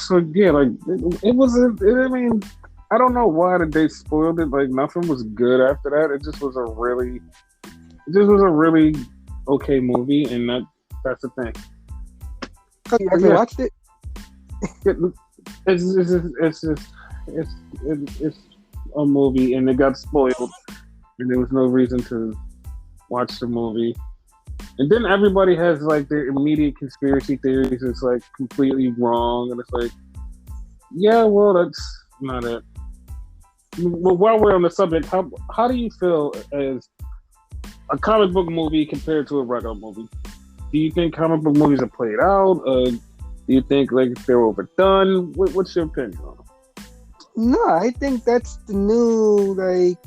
So yeah, like it was. I mean, I don't know why they spoiled it. Like nothing was good after that. It just was a really okay movie, and that's the thing. So you But actually yeah, watched it? it, it's a movie, and it got spoiled, and there was no reason to watch the movie. And then everybody has like their immediate conspiracy theories. It's like completely wrong, and it's like, yeah, well, that's not it. Well, while we're on the subject, how do you feel as a comic book movie compared to a regular movie? Do you think comic book movies are played out? Do you think like they're overdone? What's your opinion on them? No, I think that's the new like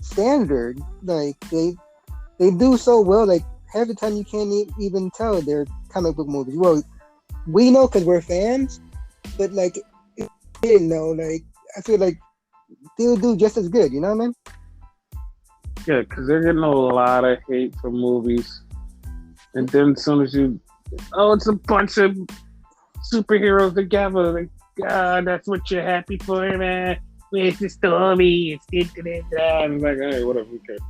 standard. Like they do so well. Like half the time you can't even tell they're comic book movies. Well, we know because we're fans, but like if you didn't know, like I feel like they'll do just as good. You know what I mean? Yeah, because they're getting a lot of hate for movies, and then as soon as it's a bunch of superheroes together. Like, God, that's what you're happy for, man. Where's the story? It's like, hey, whatever, who cares?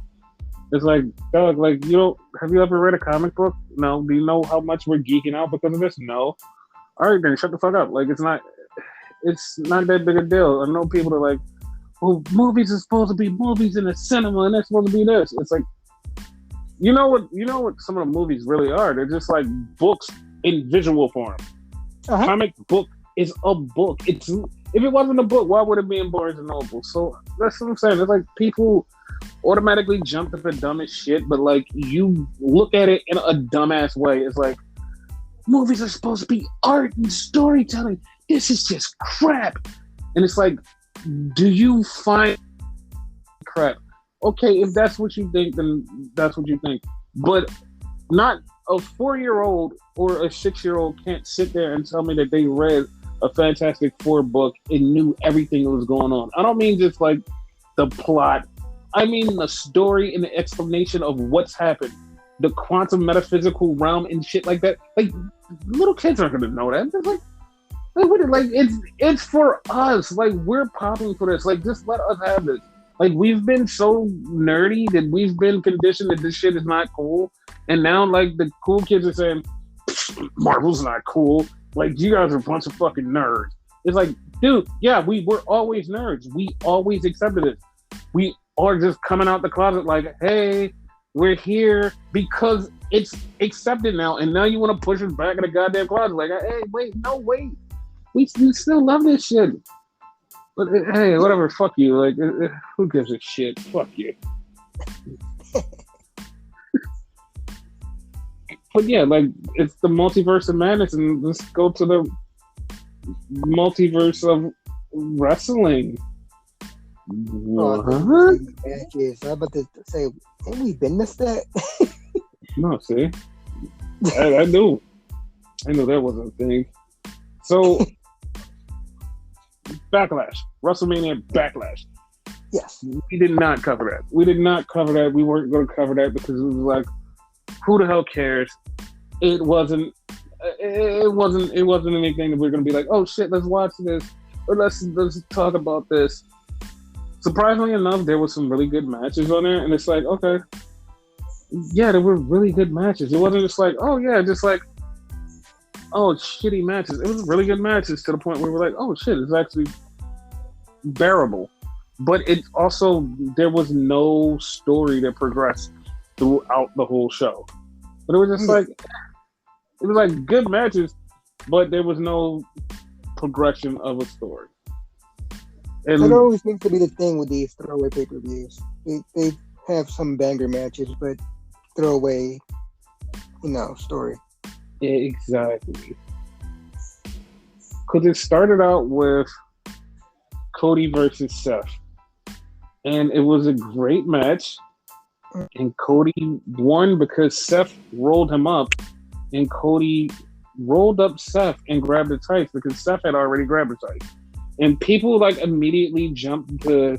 It's like, dog, like, have you ever read a comic book? No. Do you know how much we're geeking out because of this? No. All right, then shut the fuck up. Like, it's not that big a deal. I know people are like, well, movies are supposed to be movies in the cinema, and they're supposed to be this. It's like, you know what some of the movies really are? They're just like books in visual form. Uh-huh. Comic book is a book. If it wasn't a book, why would it be in Barnes and Noble? So that's what I'm saying. It's like people automatically jump to the dumbest shit, but like you look at it in a dumbass way. It's like movies are supposed to be art and storytelling. This is just crap. And it's like, do you find crap? Okay, if that's what you think, then that's what you think. But not a 4-year-old or a 6-year-old can't sit there and tell me that they read a Fantastic Four book and knew everything that was going on. I don't mean just like the plot. I mean the story and the explanation of what's happened. The quantum metaphysical realm and shit like that. Like, little kids aren't going to know that. It's for us. Like, we're popping for this. Like, just let us have this. Like, we've been so nerdy that we've been conditioned that this shit is not cool. And now, like, the cool kids are saying, Marvel's not cool. Like, you guys are a bunch of fucking nerds. It's like, dude, yeah, we were always nerds. We always accepted it. We are just coming out the closet like, hey, we're here because it's accepted now. And now you want to push us back in the goddamn closet. Like, hey, wait. We still love this shit. But hey, whatever, fuck you. Like, who gives a shit? Fuck you. But yeah, like, it's the multiverse of madness, and let's go to the multiverse of wrestling. Matches. I'm about to say, ain't we been this that? No, see, I knew that wasn't a thing. So, Backlash, WrestleMania Backlash. Yes, we did not cover that. We weren't going to cover that because it was like, who the hell cares? It wasn't anything that we're going to be like, oh shit, let's watch this or let's talk about this. Surprisingly enough, there were some really good matches on there, and it's like, okay, yeah, there were really good matches. It wasn't just like, oh yeah, just like, oh, shitty matches. It was really good matches to the point where we're like, oh shit, it's actually bearable. But it also, there was no story that progressed throughout the whole show. But it was just like, it was like good matches, but there was no progression of a story. And that always seems to be the thing with these throwaway pay-per-views. They have some banger matches, but throwaway, story. Exactly. Because it started out with Cody versus Seth. And it was a great match. And Cody won because Seth rolled him up. And Cody rolled up Seth and grabbed the tights because Seth had already grabbed the tights. And people like immediately jumped to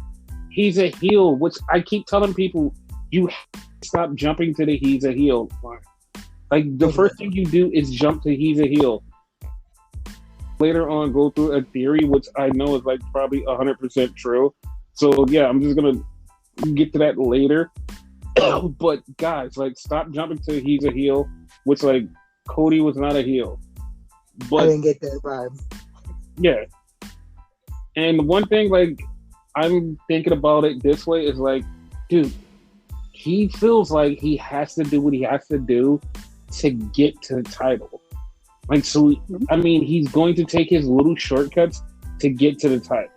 he's a heel, which I keep telling people, you have to stop jumping to the he's a heel. Like the first thing you do is jump to he's a heel. later on go through a theory, which I know is like probably 100% true. So yeah, I'm just gonna get to that later. But guys, like, stop jumping to he's a heel, which like Cody was not a heel. But I didn't get that vibe. Yeah. And one thing, like, I'm thinking about it this way is like, dude, he feels like he has to do what he has to do to get to the title. Like, so, I mean, he's going to take his little shortcuts to get to the title.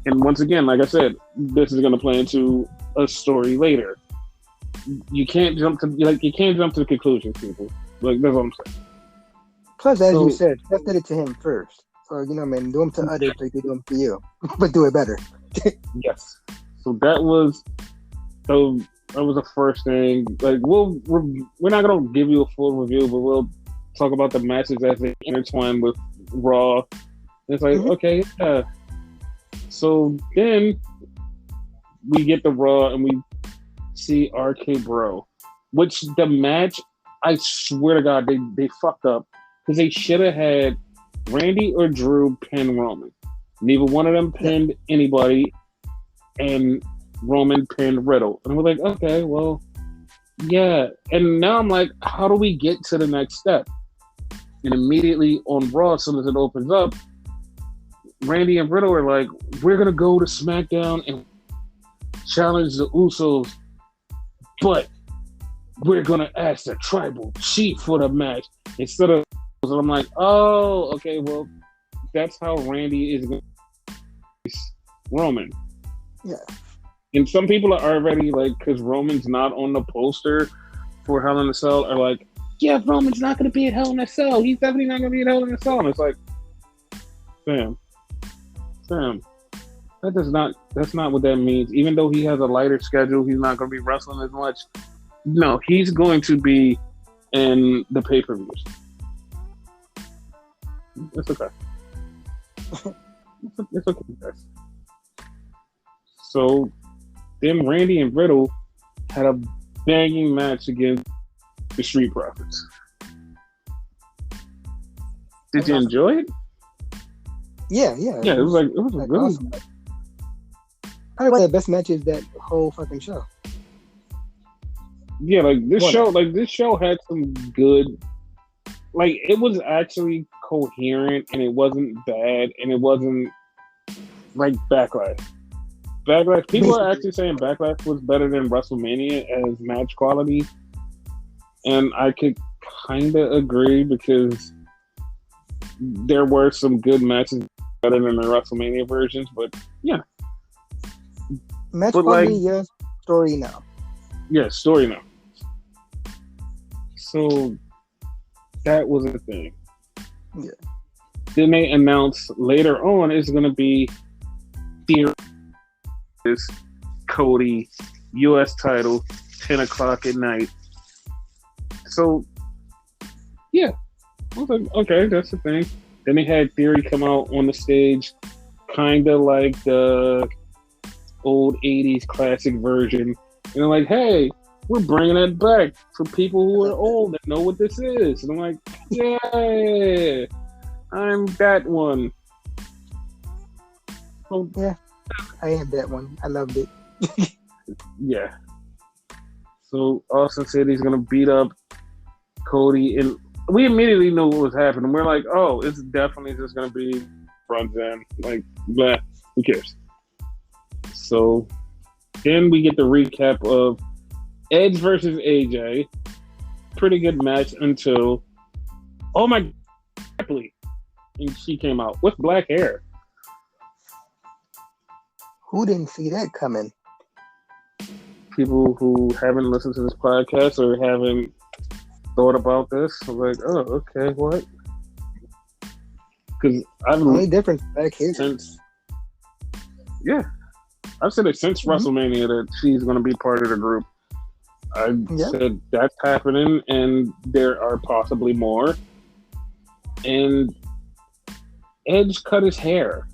And once again, like I said, this is going to play into a story later. You can't jump to the conclusions, people. Like, that's what I'm saying. Plus, as you said, I did it to him first. So, you know, man, do them to others like you do them to you. But do it better. Yes. So that was the first thing. Like, we're not gonna give you a full review, but we'll talk about the matches as they intertwine with Raw. And it's like, okay, yeah. So then we get the Raw and we see RKBRO, which the match, I swear to God, they fucked up because they should have had Randy or Drew pin Roman. Neither one of them pinned anybody, and Roman pinned Riddle. And we're like, okay, well, yeah. And now I'm like, how do we get to the next step? And immediately on Raw, as soon as it opens up, Randy and Riddle are like, we're going to go to SmackDown and challenge the Usos, but we're going to ask the Tribal Chief for the match instead of... And I'm like, oh, okay, well, that's how Randy is going to face Roman. Yeah. And some people are already like, because Roman's not on the poster for Hell in a Cell, are like, yeah, Roman's not going to be at Hell in a Cell. He's definitely not going to be at Hell in a Cell. And it's like, Sam, that's not what that means. Even though he has a lighter schedule, he's not going to be wrestling as much. No, he's going to be in the pay-per-views. It's okay. It's okay, guys. So then Randy and Riddle had a banging match against the Street Profits. Did you enjoy it? Yeah. Yeah, it was really awesome. Probably one of the best matches that whole fucking show. Yeah, like this show had some good, like, it was actually coherent and it wasn't bad and it wasn't like Backlash. People are actually saying Backlash was better than WrestleMania as match quality, and I could kind of agree because there were some good matches better than the WrestleMania versions, but yeah. Match quality, yes. Story now. Yeah, story now. So that was a thing. Yeah. Then they announced later on it's going to be Cody U.S. title, 10 o'clock at night. So, yeah. I was like, okay, that's the thing. Then they had Theory come out on the stage, kind of like the old 80s classic version. And they're like, hey, we're bringing it back for people who are old that know what this is. And I'm like, yeah, I'm that one. Oh, yeah, I am that one. I loved it. Yeah. So Austin said he's going to beat up Cody. And we immediately knew what was happening. We're like, oh, it's definitely just going to be front end. Like, blah, who cares? So then we get the recap of Edge versus AJ. Pretty good match until, oh my God, and she came out with black hair. Who didn't see that coming? People who haven't listened to this podcast or haven't thought about this are like, oh, okay, what? Because I've only difference back here since, yeah, I've said it since WrestleMania that she's going to be part of the group. I said that's happening, and there are possibly more. And Edge cut his hair,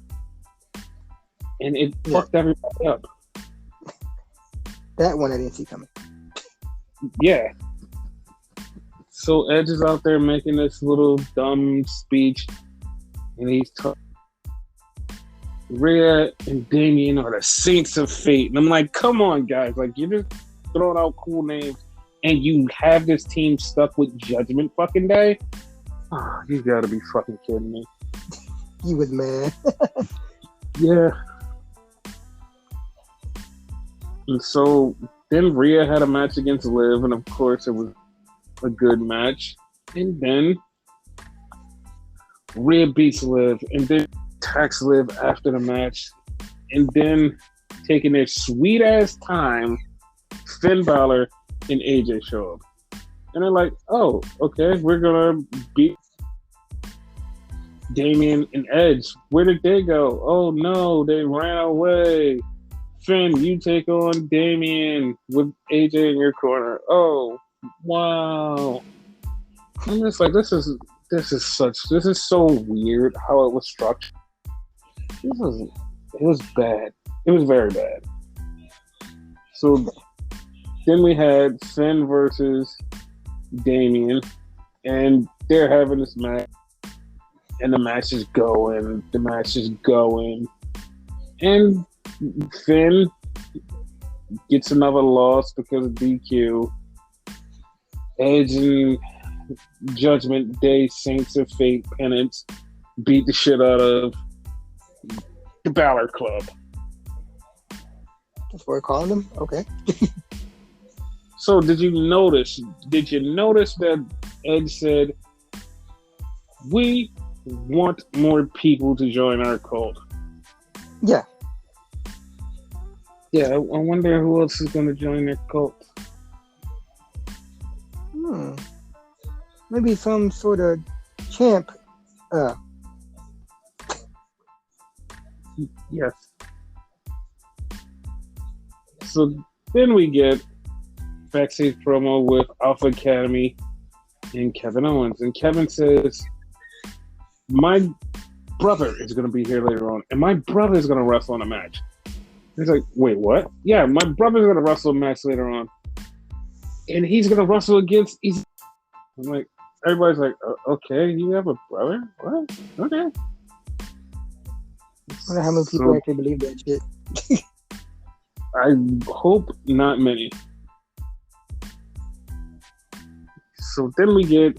and it fucked everybody up. That one I didn't see coming. Yeah. So Edge is out there making this little dumb speech and he's talking. Rhea and Damien are the saints of fate. And I'm like, come on, guys. Like, you're just throwing out cool names and you have this team stuck with Judgment fucking Day? Oh, you gotta be fucking kidding me. He was mad. Yeah. And so then Rhea had a match against Liv, and of course it was a good match. And then Rhea beats Liv, and then attacks Liv after the match. And then, taking their sweet ass time, Finn Balor and AJ show up. And they're like, oh, okay, we're gonna beat Damien and Edge. Where did they go? Oh no, they ran away. Finn, you take on Damien with AJ in your corner. Oh, wow. I'm just like, this is so weird how it was structured. It was bad. It was very bad. So then we had Finn versus Damien, and they're having this match, and the match is going. And Finn gets another loss because of DQ. Edge and Judgment Day Saints of Fate pennants beat the shit out of the Balor Club. That's what we're calling them? Okay. So did you notice that Edge said, we want more people to join our cult? Yeah. Yeah, I wonder who else is going to join their cult. Maybe some sort of champ. Yes. So then we get backstage promo with Alpha Academy and Kevin Owens. And Kevin says, my brother is going to be here later on, and my brother is going to wrestle in a match. He's like, wait, what? Yeah, my brother's going to wrestle a match later on. And he's going to wrestle against... I'm like, everybody's like, okay, you have a brother? What? Okay. I wonder how many people actually believe that shit. I hope not many. So then we get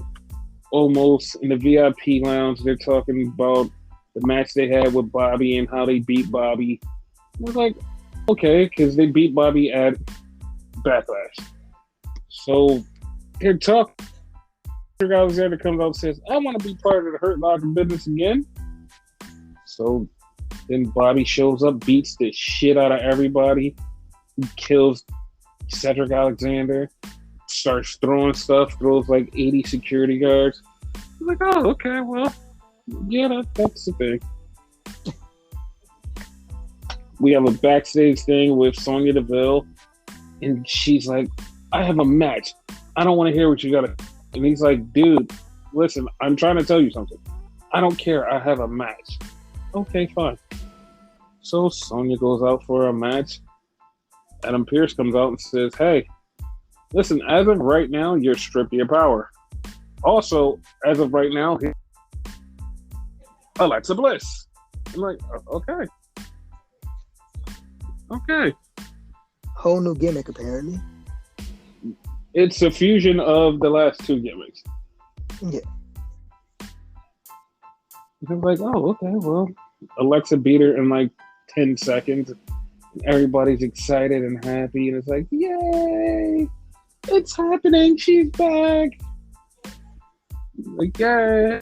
almost in the VIP lounge. They're talking about the match they had with Bobby and how they beat Bobby. I was like, okay, because they beat Bobby at Backlash. So they're talking. Alexander comes out and says, I want to be part of the Hurt Locker business again. So then Bobby shows up, beats the shit out of everybody. He kills Cedric Alexander, starts throwing stuff, throws like 80 security guards. I'm like, oh, okay, well, yeah, that's the thing. We have a backstage thing with Sonya Deville, and she's like, I have a match. I don't want to hear what you got to... And he's like, dude, listen, I'm trying to tell you something. I don't care. I have a match. Okay, fine. So Sonya goes out for a match. Adam Pearce comes out and says, hey, listen, as of right now, you're stripped of your power. Also, as of right now, Alexa Bliss. I'm like, okay. Okay. Whole new gimmick, apparently. It's a fusion of the last two gimmicks. Yeah. I'm like, oh, okay, well, Alexa beat her in like 10 seconds. Everybody's excited and happy, and it's like, yay! It's happening! She's back! Like, yay!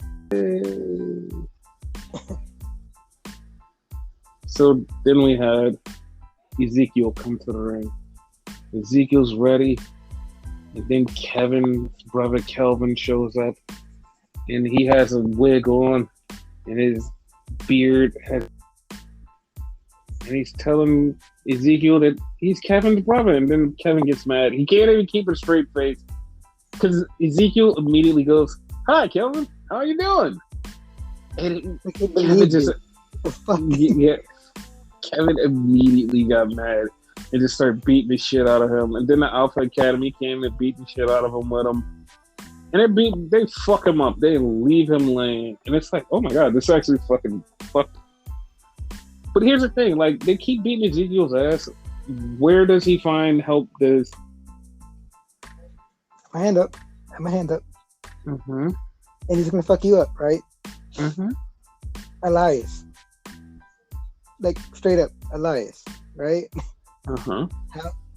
So then we had Ezekiel come to the ring. Ezekiel's ready. And then Kevin's brother Kelvin shows up. And he has a wig on. And his beard has... And he's telling Ezekiel that he's Kevin's brother. And then Kevin gets mad. He can't even keep a straight face. Because Ezekiel immediately goes, hi, Kelvin. How are you doing? And Kevin just... Yeah, Kevin immediately got mad and just started beating the shit out of him. And then the Alpha Academy came and beat the shit out of him with him. And they fuck him up. They leave him laying. And it's like, oh my God, this actually fucking fucked. But here's the thing, like, they keep beating Ezekiel's ass. Where does he find help? My hand up. Have my hand up. Mm-hmm. And he's gonna fuck you up, right? Mm-hmm. Elias. Like, straight up, Elias, right? Uh-huh.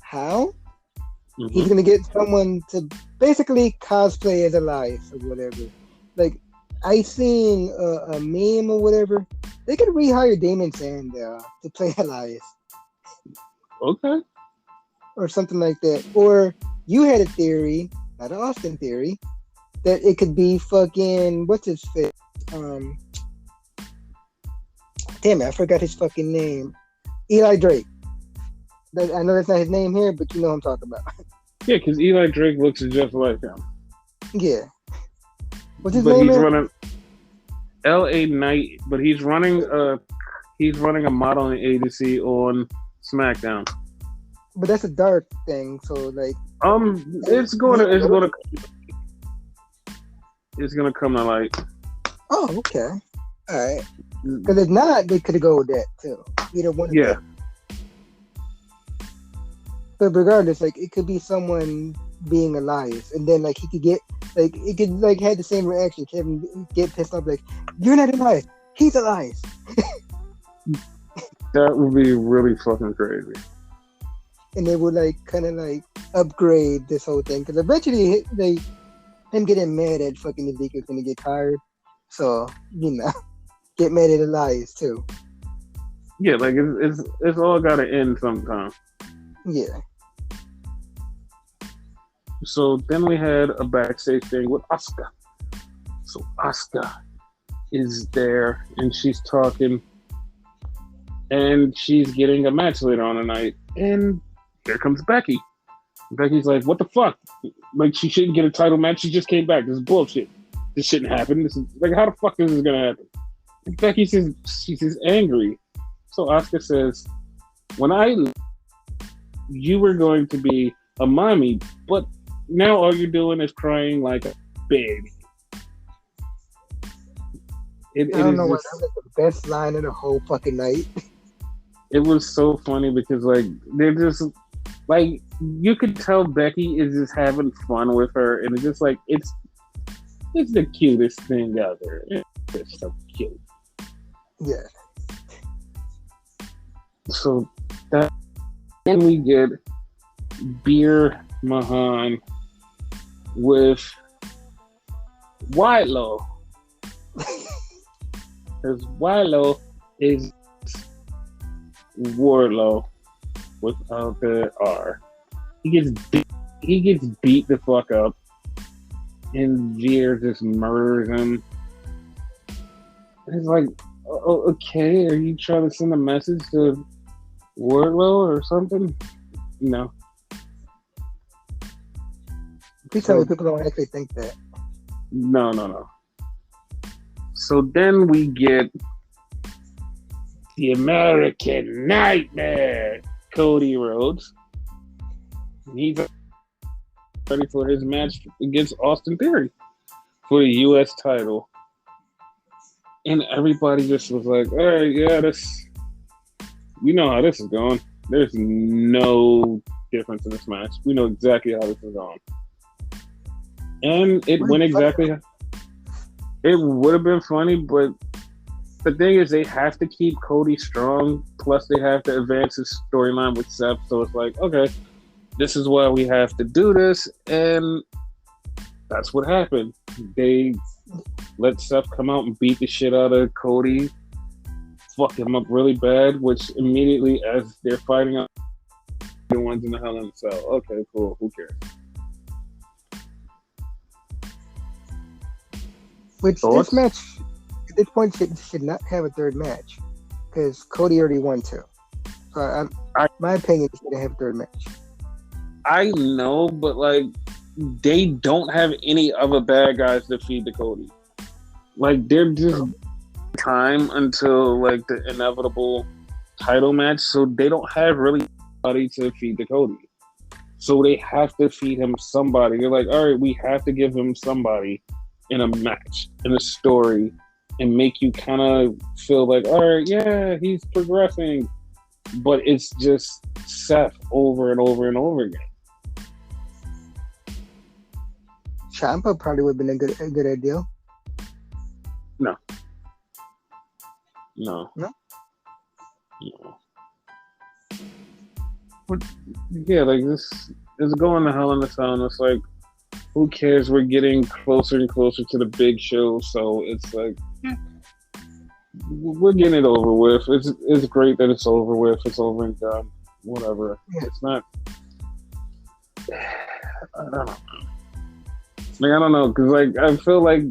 How? Mm-hmm. He's gonna get someone to basically cosplay as Elias or whatever. Like, I seen a meme or whatever. They could rehire Damon Sandow to play Elias. Okay. Or something like that. Or you had a theory, not an Austin theory, that it could be fucking, what's his face? Damn it, I forgot his fucking name. Eli Drake. I know that's not his name here, but you know what I'm talking about. Yeah, because Eli Drake looks just like him. Yeah. What's his but name? He's running L.A. Knight, but he's running a modeling agency on SmackDown. But that's a dark thing, so like. It's gonna come to light. Oh, okay. All right. Because if not, they could go with that too. Either one. Yeah. Them. But regardless, like, it could be someone being Elias, and then like he could get like it could like have the same reaction. Kevin get pissed off like, "You're not Elias. He's Elias." That would be really fucking crazy. And they would like kind of like upgrade this whole thing because eventually him getting mad at fucking Ezekiel's gonna get tired. So get mad at Elias too. Yeah, like it's all gotta end sometime. Yeah. So then we had a backstage thing with Asuka. So Asuka is there and she's talking and she's getting a match later on the night. And here comes Becky. Becky's like, what the fuck? Like, she shouldn't get a title match. She just came back. This is bullshit. This shouldn't happen. This is like, how the fuck is this gonna happen? And Becky says, she's angry. So Asuka says, you were going to be a mommy, but now all you're doing is crying like a baby. I don't know what that was the best line of the whole fucking night. It was so funny because like they're just like you could tell Becky is just having fun with her, and it's just like it's the cutest thing out there. It's so cute. Yeah. So then we get Beer Mahan with Wilo. Because Wilo is Wardlow without the R. He gets beat the fuck up, and Veer just murders him. It's like, okay, are you trying to send a message to Wardlow or something? No. Please tell me people don't actually think that. No. So then we get the American Nightmare, Cody Rhodes. He's ready for his match against Austin Theory for the U.S. title. And everybody just was like, all right, yeah, we know how this is going. There's no difference in this match. We know exactly how this is going. And it went exactly. It would have been funny, but the thing is, they have to keep Cody strong. Plus, they have to advance his storyline with Seth. So it's like, okay, this is why we have to do this, and that's what happened. They let Seth come out and beat the shit out of Cody, fuck him up really bad. Which immediately, as they're fighting out, the ones in the Hell in a Cell. Okay, cool. Who cares? Which this match, at this point, should not have a third match because Cody already won two. So, my opinion, is shouldn't have a third match. I know, but like they don't have any other bad guys to feed to Cody. Like they're just time until like the inevitable title match, so they don't have really anybody to feed to Cody. So they have to feed him somebody. They're like, all right, we have to give him somebody in a match, in a story, and make you kind of feel like, all right, yeah, he's progressing. But it's just Seth over and over and over again. Ciampa probably would have been a good idea. No. But yeah, like this is going to Hell in a Cell, and it's like, who cares? We're getting closer and closer to the big show, so it's like, we're getting it over with. It's great that it's over with. It's over and done. Whatever. Yeah. It's not. I don't know, because like I feel like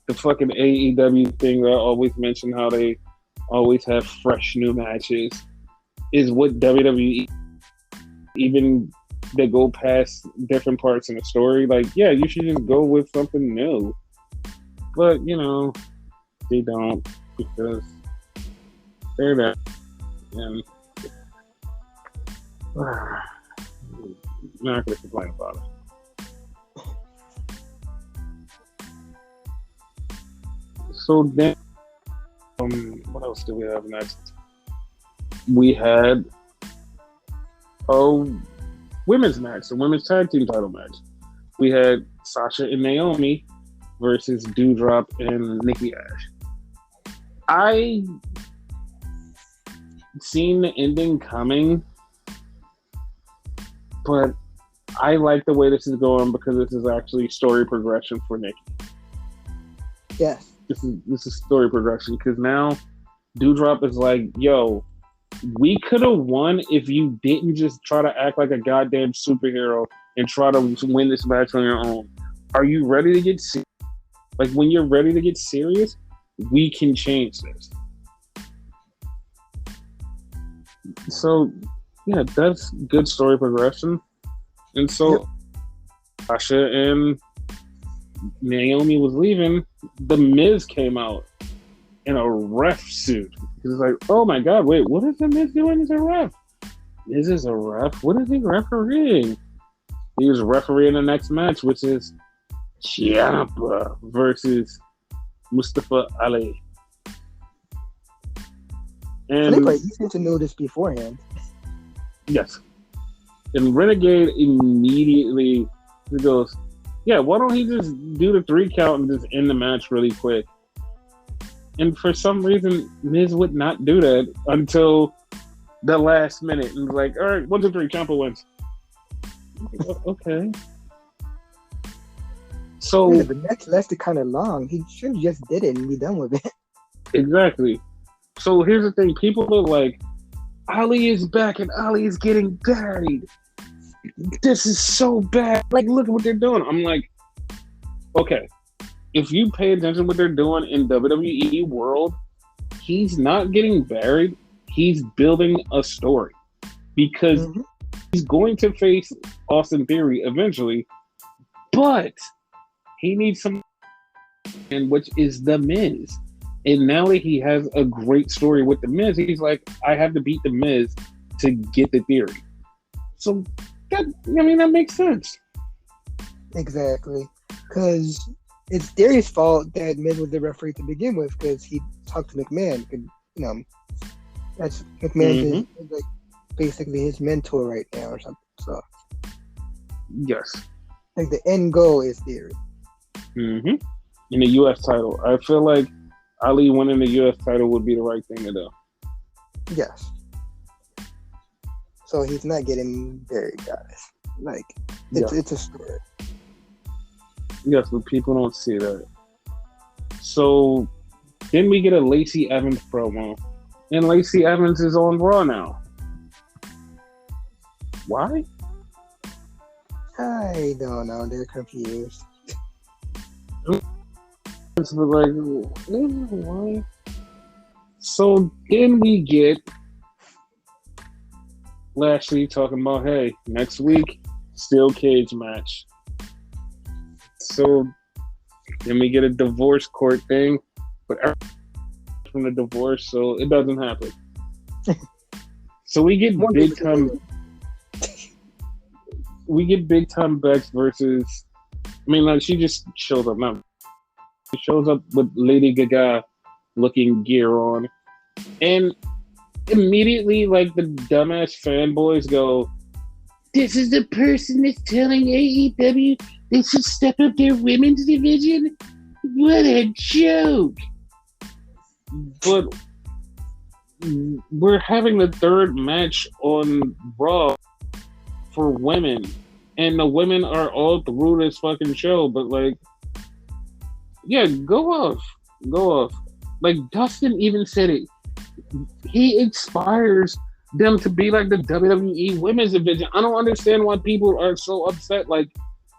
the fucking AEW thing that I always mention, how they always have fresh new matches, is what WWE, even they go past different parts in the story. Like, yeah, you should just go with something new, but they don't, because they're that, and I'm not gonna complain about it. So then, what else do we have next? We had a women's match, a women's tag team title match. We had Sasha and Naomi versus Doudrop and Nikki Ash. I seen the ending coming, but I like the way this is going because this is actually story progression for Nikki. Yes. This is story progression, because now Doudrop is like, yo, we could have won if you didn't just try to act like a goddamn superhero and try to win this match on your own. Are you ready to get serious? Like, when you're ready to get serious, we can change this. So, yeah, that's good story progression. And so, Sasha and Naomi was leaving, the Miz came out in a ref suit. It's like, oh my god, wait, what is the Miz doing as a ref? Miz is a ref? What is he refereeing? He was refereeing the next match, which is Ciampa versus Mustafa Ali. And I think you seem to know this beforehand. Yes. And Renegade immediately goes, yeah, why don't he just do the 3 count and just end the match really quick? And for some reason, Miz would not do that until the last minute. And like, all right, 1, 2, 3, Ciampa wins. Okay. So the match lasted kind of long. He should have just did it and be done with it. Exactly. So here's the thing. People are like, Ali is back and Ali is getting buried. This is so bad. Like, look at what they're doing. I'm like, okay, if you pay attention to what they're doing in WWE world, he's not getting buried. He's building a story, because he's going to face Austin Theory eventually, but he needs some, and which is The Miz. And now that he has a great story with The Miz, he's like, I have to beat The Miz to get the Theory. So that makes sense. Exactly. Because it's Theory's fault that Miz was the referee to begin with, because he talked to McMahon. That's McMahon is like basically his mentor right now or something. So yes, like the end goal is Theory. In the U.S. title, I feel like Ali winning the U.S. title would be the right thing to do. Yes. So he's not getting buried, guys. Like, it's a story. Yes, but people don't see that. So then we get a Lacey Evans promo. And Lacey Evans is on Raw now. Why? I don't know. They're confused. But like, why? So then we get Lashley talking about, hey, next week, steel cage match. So then we get a divorce court thing, but from the divorce, so it doesn't happen. So we get big time. we get Big Time Bex versus. I mean, like she just shows up now. She shows up with Lady Gaga looking gear on, and immediately, like the dumbass fanboys go, "This is the person that's telling AEW they should step up their women's division. What a joke!" But we're having the third match on Raw for women, and the women are all through this fucking show. But like, yeah, go off. Like Dustin even said it. He inspires them to be like the WWE Women's Division. I don't understand why people are so upset. Like,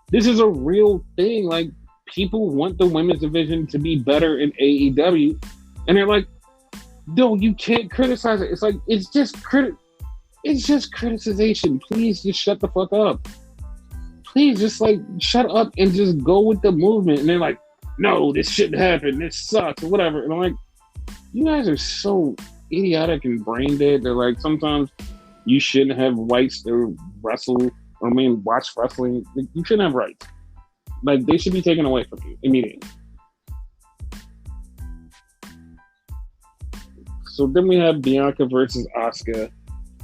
this is a real thing. Like, people want the Women's Division to be better in AEW, and they're like, "No, you can't criticize it." It's like it's just criticization. Please just shut the fuck up. Please just like shut up and just go with the movement. And they're like, "No, this shouldn't happen. This sucks," or whatever. And I'm like, you guys are so idiotic and brain dead. They're like, sometimes you shouldn't have rights to wrestle. I mean, watch wrestling. You shouldn't have rights. Like, they should be taken away from you immediately. So then we have Bianca versus Asuka.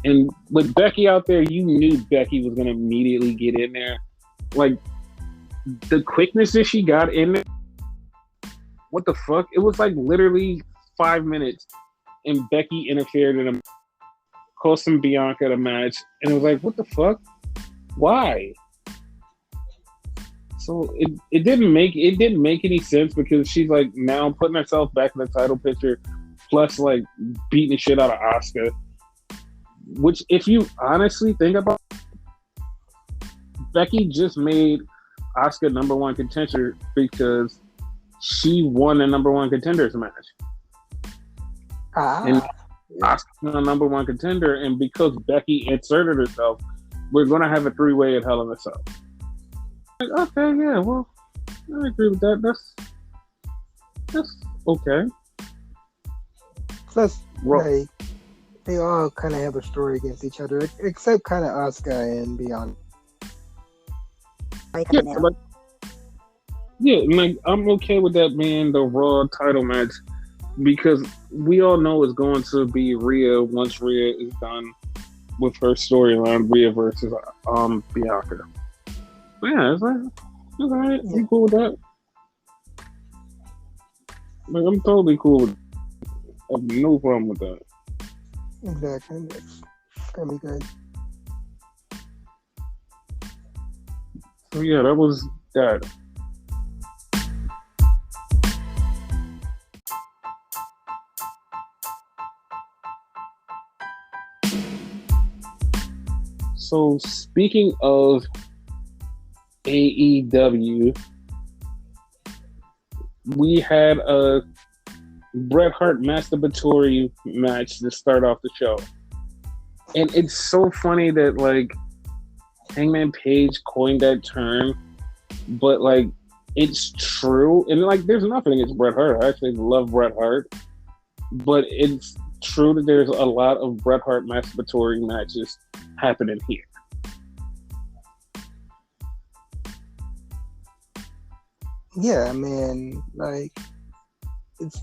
And with Becky out there, you knew Becky was going to immediately get in there. Like, the quickness that she got in there, what the fuck? It was like literally 5 minutes, and Becky interfered in a costing Bianca the match, and it was like, what the fuck? Why? So it didn't make any sense because she's like now putting herself back in the title picture, plus like beating the shit out of Asuka. Which, if you honestly think about it, Becky just made Asuka number one contender because she won the number one contenders match. And Asuka's the number one contender, and because Becky inserted herself, we're gonna have a 3-way at Hell in a Cell. Like, okay, yeah, well, I agree with that. That's okay. Plus, like, they all kind of have a story against each other, except kind of Asuka and Bianca. Like I'm okay with that being the Raw title match because we all know it's going to be Rhea once Rhea is done with her storyline, Rhea versus Bianca. But yeah, it's like, all right, I'm cool with that. Like, I'm totally cool with it. I have no problem with that. Exactly. That's gonna be good. So yeah, that was that. So speaking of AEW, we had a Bret Hart Masterbatory match to start off the show. And it's so funny that like Hangman Page coined that term, but like it's true. And like there's nothing against Bret Hart. I actually love Bret Hart. But it's true that there's a lot of Bret Hart Masturbatory matches happening here. Yeah, I mean, like, it's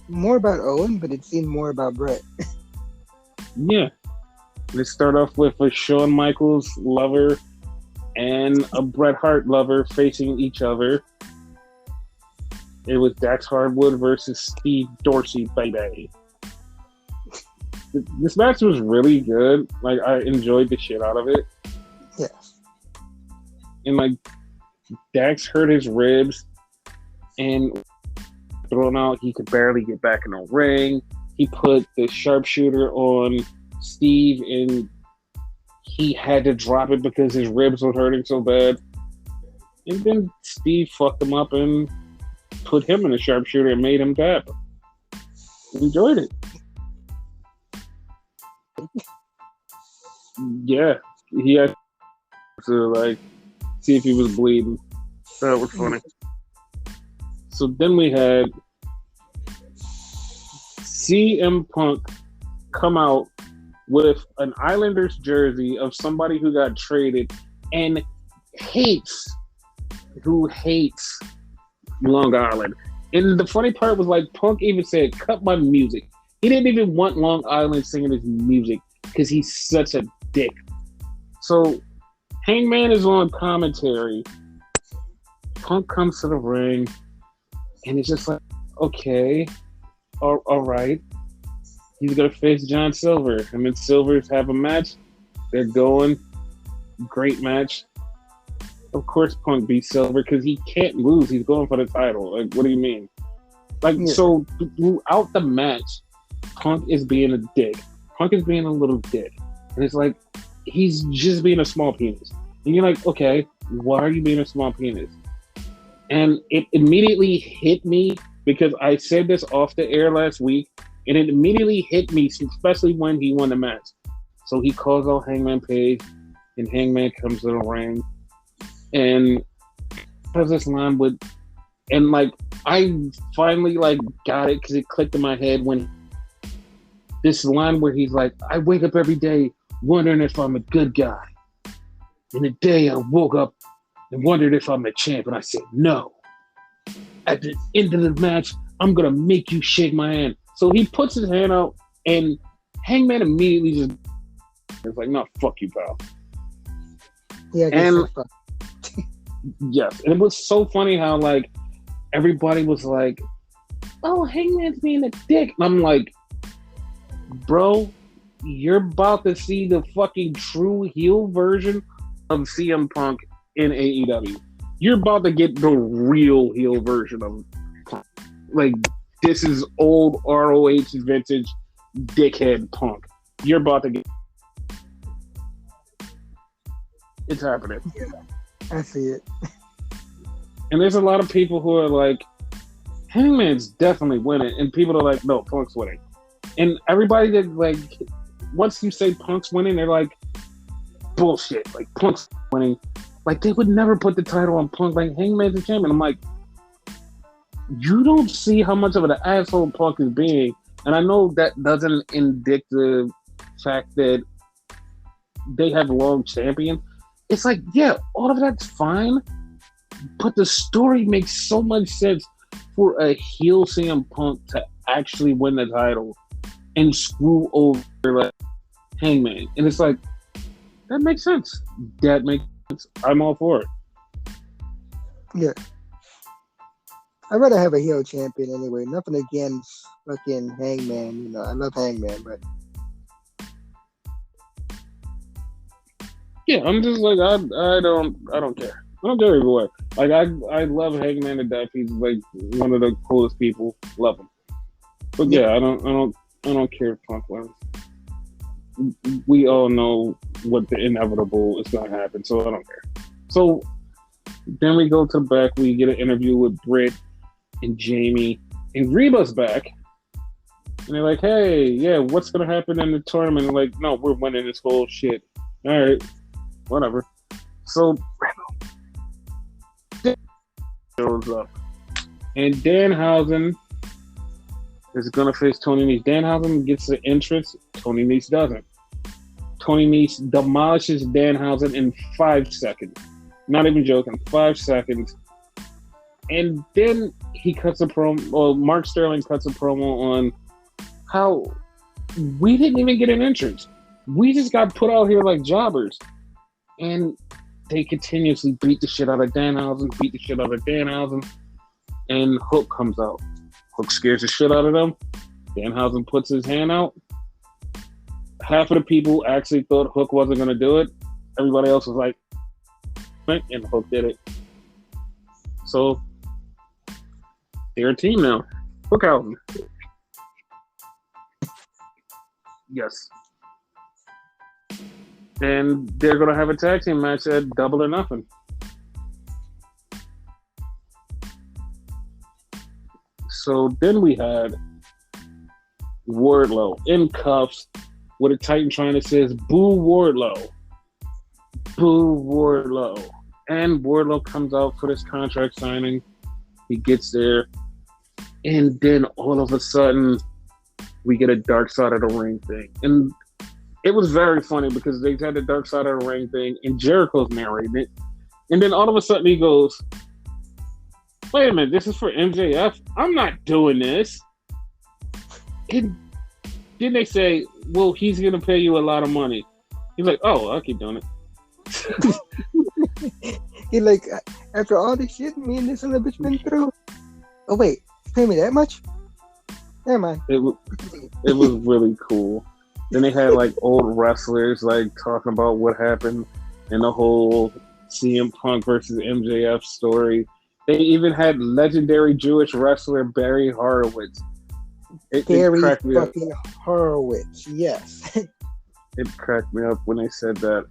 more about Owen, but it seemed more about Bret. Yeah. Let's start off with a Shawn Michaels lover and a Bret Hart lover facing each other. It was Dax Hardwood versus Steve Dorsey, baby. This match was really good. Like, I enjoyed the shit out of it. Yeah. And, like, Dax hurt his ribs and thrown out. He could barely get back in the ring. He put the sharpshooter on Steve and he had to drop it because his ribs were hurting so bad. And then Steve fucked him up and put him in a sharpshooter and made him tap. Enjoyed it. Yeah, he had to like see if he was bleeding. That was funny. So then we had CM Punk come out with an Islanders jersey of somebody who got traded and who hates Long Island. And the funny part was, like, Punk even said, cut my music. He didn't even want Long Island singing his music because he's such a dick. So Hangman is on commentary. Punk comes to the ring, and it's just like, okay, all right. He's going to face John Silver. Him and Silvers have a match. They're going. Great match. Of course, Punk beats Silver because he can't lose. He's going for the title. Like, what do you mean? Like, so throughout the match, Punk is being a dick. Punk is being a little dick. And it's like, he's just being a small penis. And you're like, okay, why are you being a small penis? And it immediately hit me because I said this off the air last week, and it immediately hit me, especially when he won the match. So he calls out Hangman Page, and Hangman comes to the ring, and has this line with, and like, I finally like got it because it clicked in my head when this line where he's like, I wake up every day wondering if I'm a good guy. And the day I woke up and wondered if I'm a champ, and I said, no. At the end of the match, I'm going to make you shake my hand. So he puts his hand out, and Hangman immediately just is like, no, fuck you, pal. Yeah, and yes, and it was so funny how, like, everybody was like, oh, Hangman's being a dick. And I'm like, bro, you're about to see the fucking true heel version of CM Punk in AEW. You're about to get the real heel version of Punk. Like, this is old ROH vintage dickhead Punk. You're about to get... It's happening. Yeah, I see it. And there's a lot of people who are like, Hangman's definitely winning. And people are like, no, Punk's winning. And everybody that, like, once you say Punk's winning, they're like, bullshit. Like, Punk's winning. Like, they would never put the title on Punk. Like, Hangman's the champion. I'm like, you don't see how much of an asshole Punk is being. And I know that doesn't indict the fact that they have long champions. It's like, yeah, all of that's fine. But the story makes so much sense for a heel CM Punk to actually win the title and screw over, like, Hangman. And it's like, that makes sense. That makes sense. I'm all for it. Yeah. I'd rather have a heel champion anyway. Nothing against fucking Hangman. You know, I love Hangman, but yeah, I'm just like, I don't care. I don't care either way. Like, I love Hangman to death. He's like one of the coolest people. Love him. But yeah, I don't care if Punk wins. We all know what the inevitable is going to happen, so I don't care. So then we go to the back. We get an interview with Bret and Jamie, and Reba's back. And they're like, hey, yeah, what's going to happen in the tournament? And like, no, we're winning this whole shit. All right, whatever. So shows up, and Danhausen is going to face Tony Nese. Danhausen gets the entrance. Tony Nese doesn't. Tony Nese demolishes Danhausen in 5 seconds. Not even joking. 5 seconds. And then he cuts a promo. Well, Mark Sterling cuts a promo on how we didn't even get an entrance. We just got put out here like jobbers. And they continuously beat the shit out of Danhausen, and Hook comes out. Hook scares the shit out of them. Danhausen puts his hand out. Half of the people actually thought Hook wasn't going to do it. Everybody else was like, and Hook did it. So, they're a team now. Hookhausen. Yes. And they're going to have a tag team match at Double or Nothing. So then we had Wardlow in cuffs with a Titan trying to say, boo Wardlow. Boo Wardlow. And Wardlow comes out for this contract signing. He gets there. And then all of a sudden, we get a Dark Side of the Ring thing. And it was very funny because they had the Dark Side of the Ring thing, and Jericho's narrating it, and then all of a sudden he goes, "Wait a minute, this is for MJF. I'm not doing this." And then they say, "Well, he's gonna pay you a lot of money." He's like, "Oh, I'll keep doing it." He like, after all this shit me and this other bitch been through. Oh wait, pay me that much? Never mind. It was really cool. Then they had like old wrestlers like talking about what happened in the whole CM Punk versus MJF story. They even had legendary Jewish wrestler Barry Horowitz. Barry fucking Horowitz, yes. It cracked me up when they said that.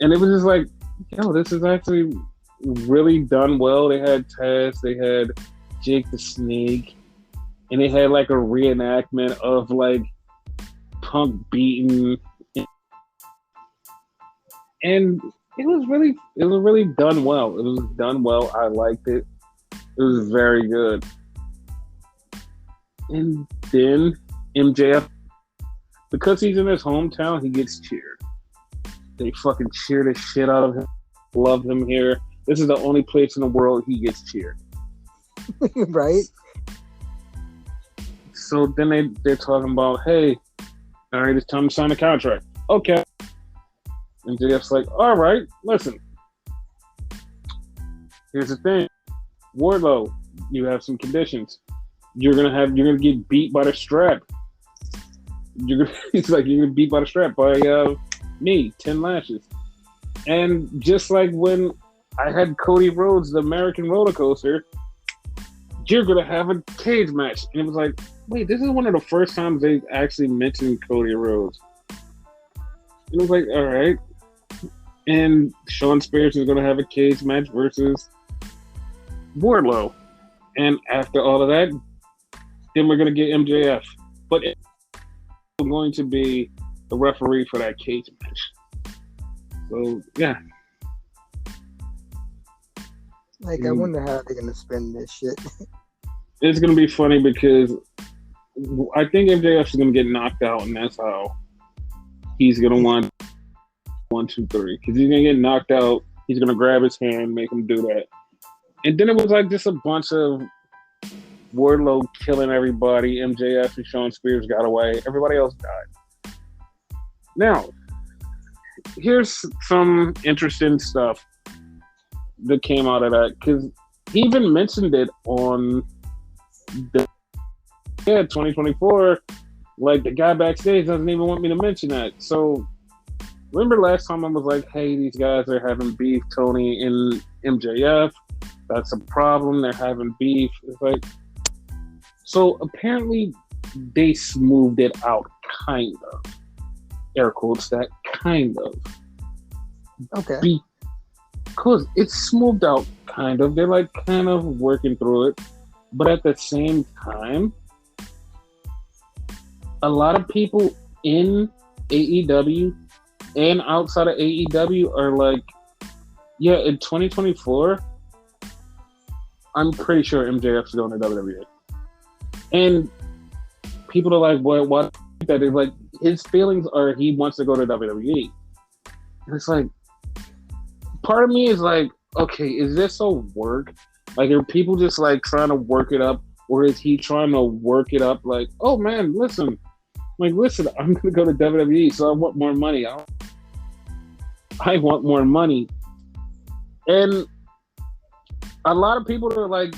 And it was just like, yo, this is actually really done well. They had Taz, they had Jake the Snake, and they had like a reenactment of like Punk beaten. And it was really done well. It was done well. I liked it. It was very good. And then MJF, because he's in his hometown, he gets cheered. They fucking cheer the shit out of him. Love him here. This is the only place in the world he gets cheered. Right? So then they're talking about, hey, all right, it's time to sign a contract. Okay. And MJF's like, all right, listen. Here's the thing. Wardlow, you have some conditions. You're gonna get beat by the strap. He's like, you're gonna beat by the strap by me, 10 lashes. And just like when I had Cody Rhodes, the American roller coaster, you're gonna have a cage match. And it was like, wait, this is one of the first times they actually mentioned Cody Rhodes. And it was like, all right. And Shawn Spears is gonna have a cage match versus Wardlow. And after all of that, then we're gonna get MJF. But it's going to be the referee for that cage match. So yeah. Like, I wonder how they're gonna spend this shit. It's gonna be funny because I think MJF is gonna get knocked out, and that's how he's gonna want 1, 2, 3. Because he's gonna get knocked out. He's gonna grab his hand, make him do that, and then it was like just a bunch of Wardlow killing everybody. MJF and Shawn Spears got away. Everybody else died. Now, here's some interesting stuff that came out of that, because he even mentioned it on the 2024. Like, the guy backstage doesn't even want me to mention that. So remember last time I was like, hey, these guys are having beef, Tony and MJF. That's a problem. They're having beef. It's like, so apparently they smoothed it out, kind of. Air quotes that, kind of. Okay. Because it's smoothed out, kind of. They're like kind of working through it. But at the same time, a lot of people in AEW and outside of AEW are like, yeah, in 2024, I'm pretty sure MJF is going to WWE. And people are like, well, what? That is like, his feelings are he wants to go to WWE. And it's like, part of me is like, okay, is this a work? Like, are people just like trying to work it up? Or is he trying to work it up like, oh man, listen, I'm going to go to WWE, so I want more money. I want more money. And a lot of people are like,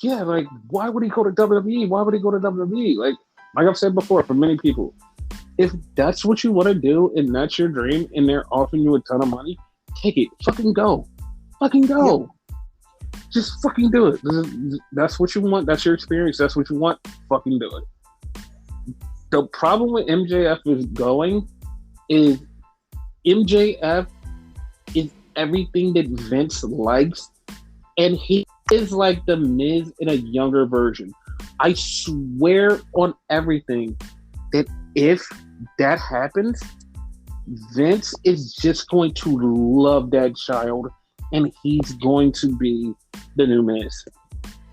yeah, like, why would he go to WWE? Why would he go to WWE? Like I've said before, for many people, if that's what you want to do and that's your dream and they're offering you a ton of money, take it. Fucking go. Fucking go. Yeah. Just fucking do it. That's what you want. That's your experience. That's what you want. Fucking do it. The problem with MJF is going is MJF is everything that Vince likes, and he is like the Miz in a younger version. I swear on everything that if that happens, Vince is just going to love that child, and he's going to be the new Miz.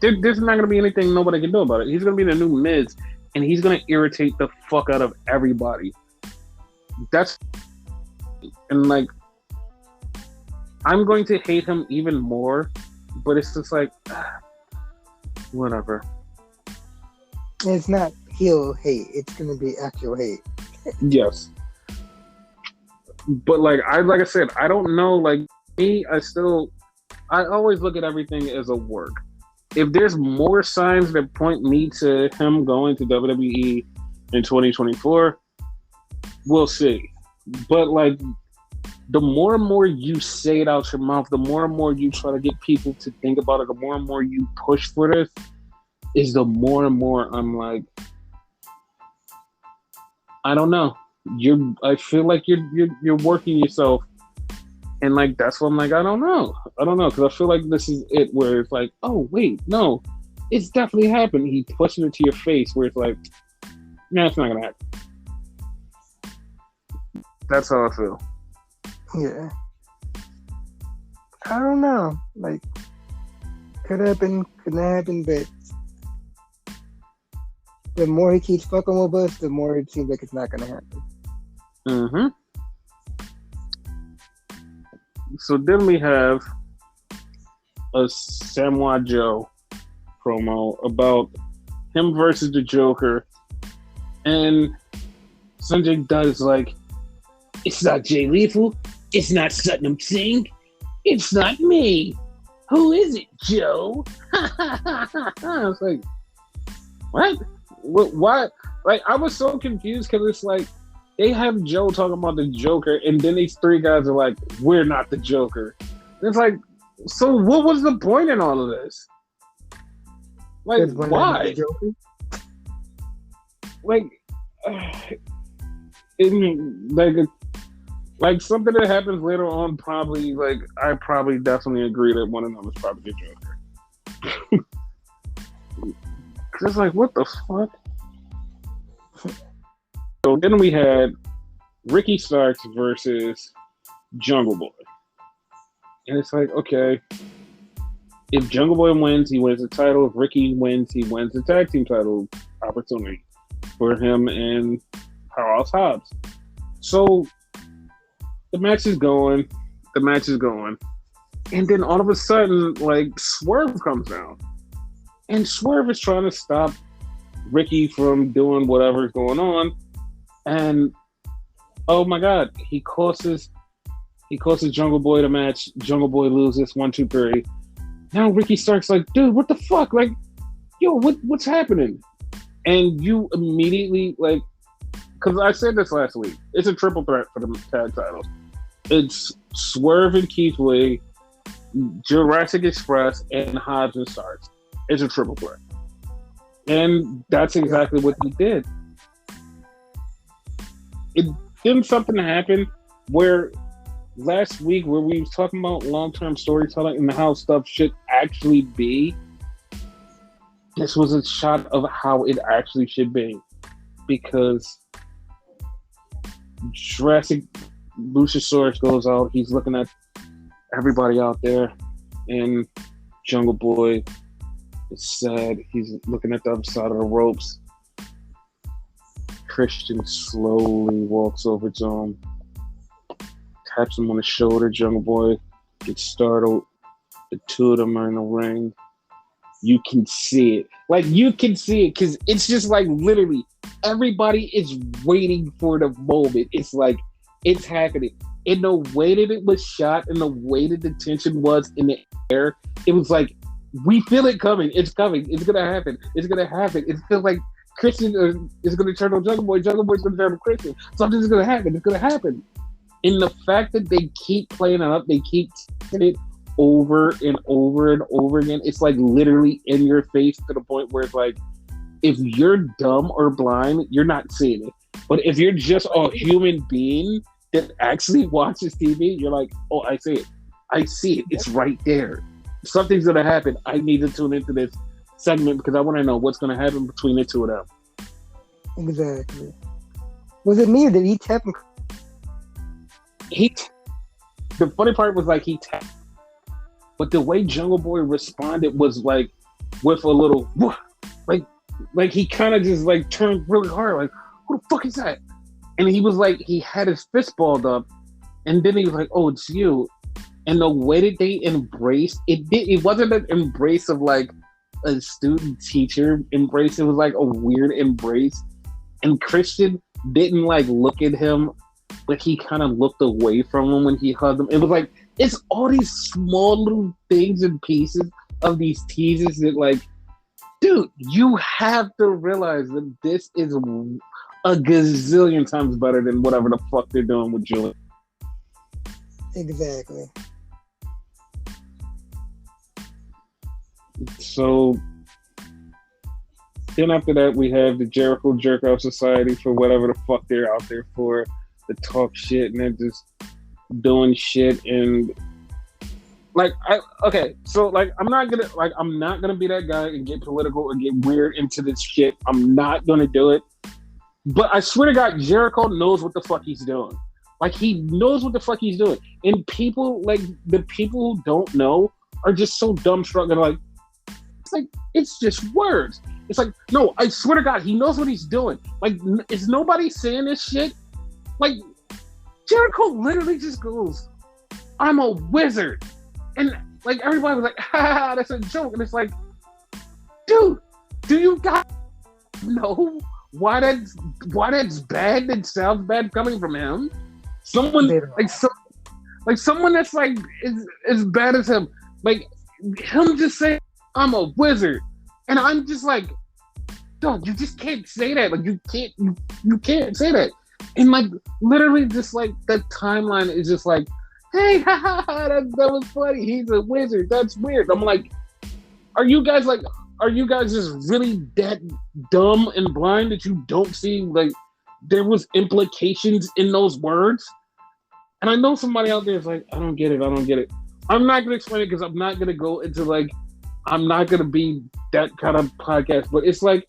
There's not going to be anything nobody can do about it. He's going to be the new Miz, and he's going to irritate the fuck out of everybody. That's and like I'm going to hate him even more, but it's just like whatever. It's not heel hate. It's gonna be actual hate. Yes, but like I said, I don't know. Like me, I always look at everything as a work. If there's more signs that point me to him going to WWE in 2024, we'll see. But like, the more and more you say it out your mouth, the more and more you try to get people to think about it, the more and more you push for this, is the more and more I'm like, I don't know. I feel like you're working yourself, and like that's what I'm like. I don't know, because I feel like this is it, where it's like, oh wait, no, it's definitely happened. He pushing it to your face, where it's like, nah, it's not gonna happen. That's how I feel. Yeah. I don't know. Like, could happen, could not happen, but the more he keeps fucking with us, the more it seems like it's not gonna happen. Mm-hmm. So then we have a Samoa Joe promo about him versus the Joker, and Sanjay Dutt like, it's not Jay Lethal, it's not Satnam Singh, it's not me. Who is it, Joe? I was like, what? Why? Like, I was so confused because it's like they have Joe talking about the Joker, and then these three guys are like, we're not the Joker. And it's like, so what was the point in all of this? Like, why? Like, like something that happens later on, probably, like, I probably definitely agree that one of them is probably the Joker. Just like, what the fuck? So then we had Ricky Starks versus Jungle Boy. And it's like, okay, if Jungle Boy wins, he wins the title. If Ricky wins, he wins the tag team title opportunity for him and Powerhouse Hobbs. So the match is going. And then all of a sudden, like, Swerve comes down. And Swerve is trying to stop Ricky from doing whatever's going on. And oh my God, he causes Jungle Boy the match. Jungle Boy loses 1, 2, 3. Now Ricky Stark's like, dude, what the fuck? Like, yo, what's happening? And you immediately, like, because I said this last week, it's a triple threat for the tag titles. It's Swerve and Keith Lee, Jurassic Express, and Hobbs and Starks. It's a triple threat. And that's exactly what he did. Didn't something happen where last week, where we was talking about long-term storytelling and how stuff should actually be? This was a shot of how it actually should be. Because Jurassic Luchasaurus goes out, he's looking at everybody out there, and Jungle Boy is sad. He's looking at the other side of the ropes. Christian slowly walks over to him, taps him on the shoulder. Jungle Boy gets startled. The two of them are in the ring. You can see it. Like, you can see it because it's just like literally everybody is waiting for the moment. It's like, it's happening. In the way that it was shot and the way that the tension was in the air, it was like, we feel it coming. It's coming. It's going to happen. It's going to happen. It feels like Christian is going to turn on Jungle Boy. Jungle Boy's going to turn on Christian. Something's going to happen. It's going to happen. And the fact that they keep playing it up, they keep saying it over and over and over again, it's like literally in your face to the point where it's like, if you're dumb or blind, you're not seeing it. But if you're just a human being that actually watches TV, you're like, oh, I see it. I see it. It's right there. Something's going to happen. I need to tune into this segment because I want to know what's going to happen between the two of them. Exactly. Was it me or did he tap him? The funny part was like he tapped, but the way Jungle Boy responded was like with a little like he kind of just like turned really hard, like, who the fuck is that? And he was like, he had his fist balled up, and then he was like, "Oh, it's you." And the way that they embraced it wasn't an embrace of like a student teacher embrace. It was like a weird embrace. And Christian didn't like look at him, but he kind of looked away from him when he hugged him. It was like it's all these small little things and pieces of these teases that like, dude, you have to realize that this is a gazillion times better than whatever the fuck they're doing with Julian. Exactly. So then after that, we have the Jericho Jerkoff Society for whatever the fuck they're out there for, to talk shit, and they're just doing shit. And like, I'm not gonna be that guy and get political or get weird into this shit. I'm not gonna do it. But I swear to God, Jericho knows what the fuck he's doing. Like, he knows what the fuck he's doing. And people, like, the people who don't know are just so dumbstruck. And like, it's like, it's just words. It's like, no, I swear to God, he knows what he's doing. Like, is nobody saying this shit? Like, Jericho literally just goes, "I'm a wizard." And like, everybody was like, "Ha, that's a joke." And it's like, dude, do you guys know why that's bad? That sounds bad coming from him. Someone someone that's like as bad as him, like him just saying, "I'm a wizard," and I'm just like, dog, you just can't say that. Like, you can't say that. And like, literally, just like the timeline is just like, "Hey, that was funny. He's a wizard. That's weird." I'm like, are you guys just really that dumb and blind that you don't see like there was implications in those words? And I know somebody out there is like, I don't get it. I'm not going to explain it because I'm not going to go into like, I'm not going to be that kind of podcast, but it's like,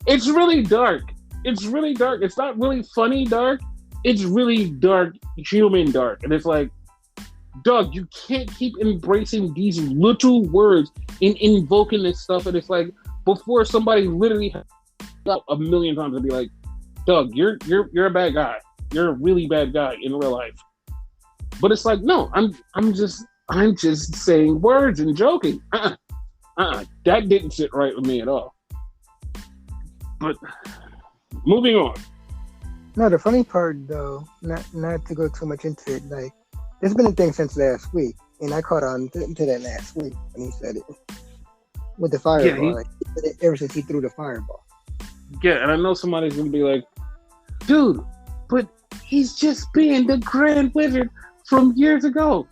it's really dark. It's really dark. It's not really funny dark. It's really dark, human dark. And it's like, dog, you can't keep embracing these little words and invoking this stuff. And it's like, before somebody literally up a million times and be like, dog, you're a bad guy. You're a really bad guy in real life. But it's like, no, I'm just saying words and joking. That didn't sit right with me at all. But moving on. No, the funny part though, not to go too much into it, like, it's been a thing since last week, and I caught on to that last week when he said it with the fireball. Ever since he threw the fireball. Yeah, and I know somebody's gonna be like, dude, but he's just being the Grand Wizard from years ago.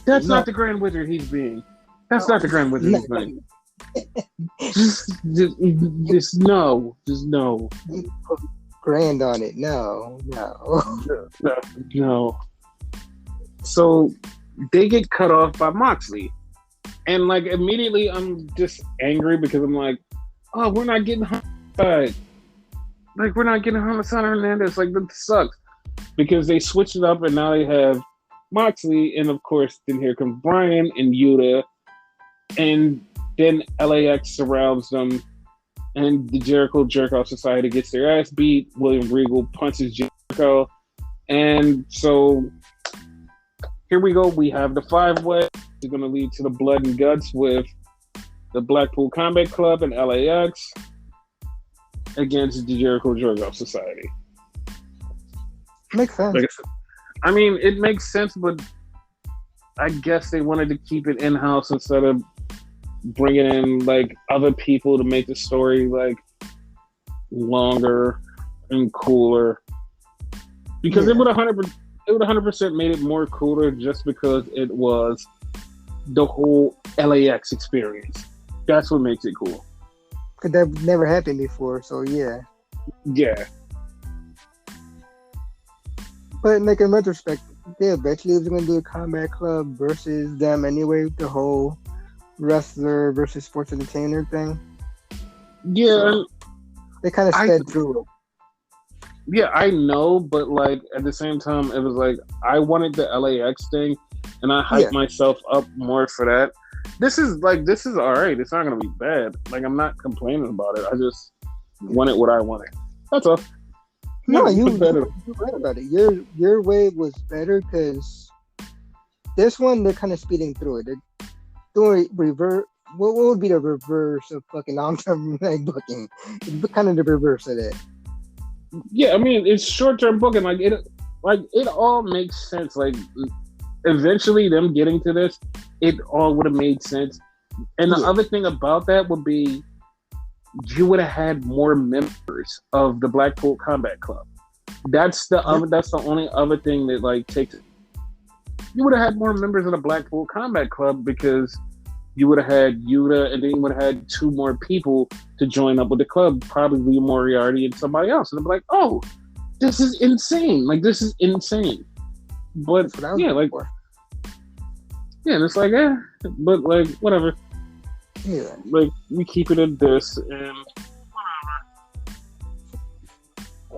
That's not the Grand Wizard he's being. That's not the Grand Wizard he's being. just no. Grand on it. No. So they get cut off by Moxley. And like, immediately I'm just angry because I'm like, oh, we're not getting homicide. Like, we're not getting Homicide Hernandez. Like, that sucks. Because they switched it up and now they have Moxley, and of course then here comes Brian and Yuta, and then LAX surrounds them, and the Jericho Jerkoff Society gets their ass beat. William Regal punches Jericho, and so here we go. We have the 5-way. It's going to lead to the blood and guts with the Blackpool Combat Club and LAX against the Jericho Jerkoff Society. Makes sense. Like I said, I mean, it makes sense, but I guess they wanted to keep it in-house instead of bringing in like other people to make the story like longer and cooler. Because it would 100% made it more cooler just because it was the whole LAX experience. That's what makes it cool. Because that never happened before, so yeah. Yeah. But like, in retrospect, they eventually was going to do a Combat Club versus them anyway, the whole wrestler versus sports entertainer thing. Yeah. So they kind of sped through it. Yeah, I know, but like at the same time, it was like I wanted the LAX thing, and I hyped myself up more for that. This is all right. It's not going to be bad. Like, I'm not complaining about it. I just wanted what I wanted. That's all. No, you're right about it. Your way was better because this one they're kind of speeding through it. They're doing reverse. What would be the reverse of fucking long-term booking? It's kind of the reverse of that. Yeah, I mean it's short-term booking. It all makes sense. Like eventually, them getting to this, it all would have made sense. And the other thing about that would be, you would have had more members of the Blackpool Combat Club. That's the only other thing that takes. You would have had more members of the Blackpool Combat Club because you would have had Yuta, and then you would have had 2 more people to join up with the club, probably Moriarty and somebody else, and they'd be like, "Oh, this is insane! This is insane." But and it's but whatever. Yeah. We keep it at this, and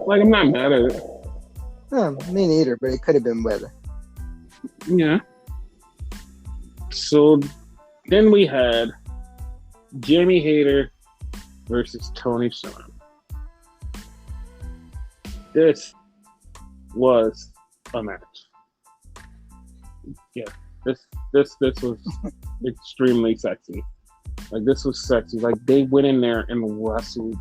I'm not mad at it. No, me neither, but it could have been better. Yeah. So then we had Jamie Hayter versus Toni and Shawn. This was a match. Yeah. This was extremely sexy. This was sexy. They went in there and wrestled.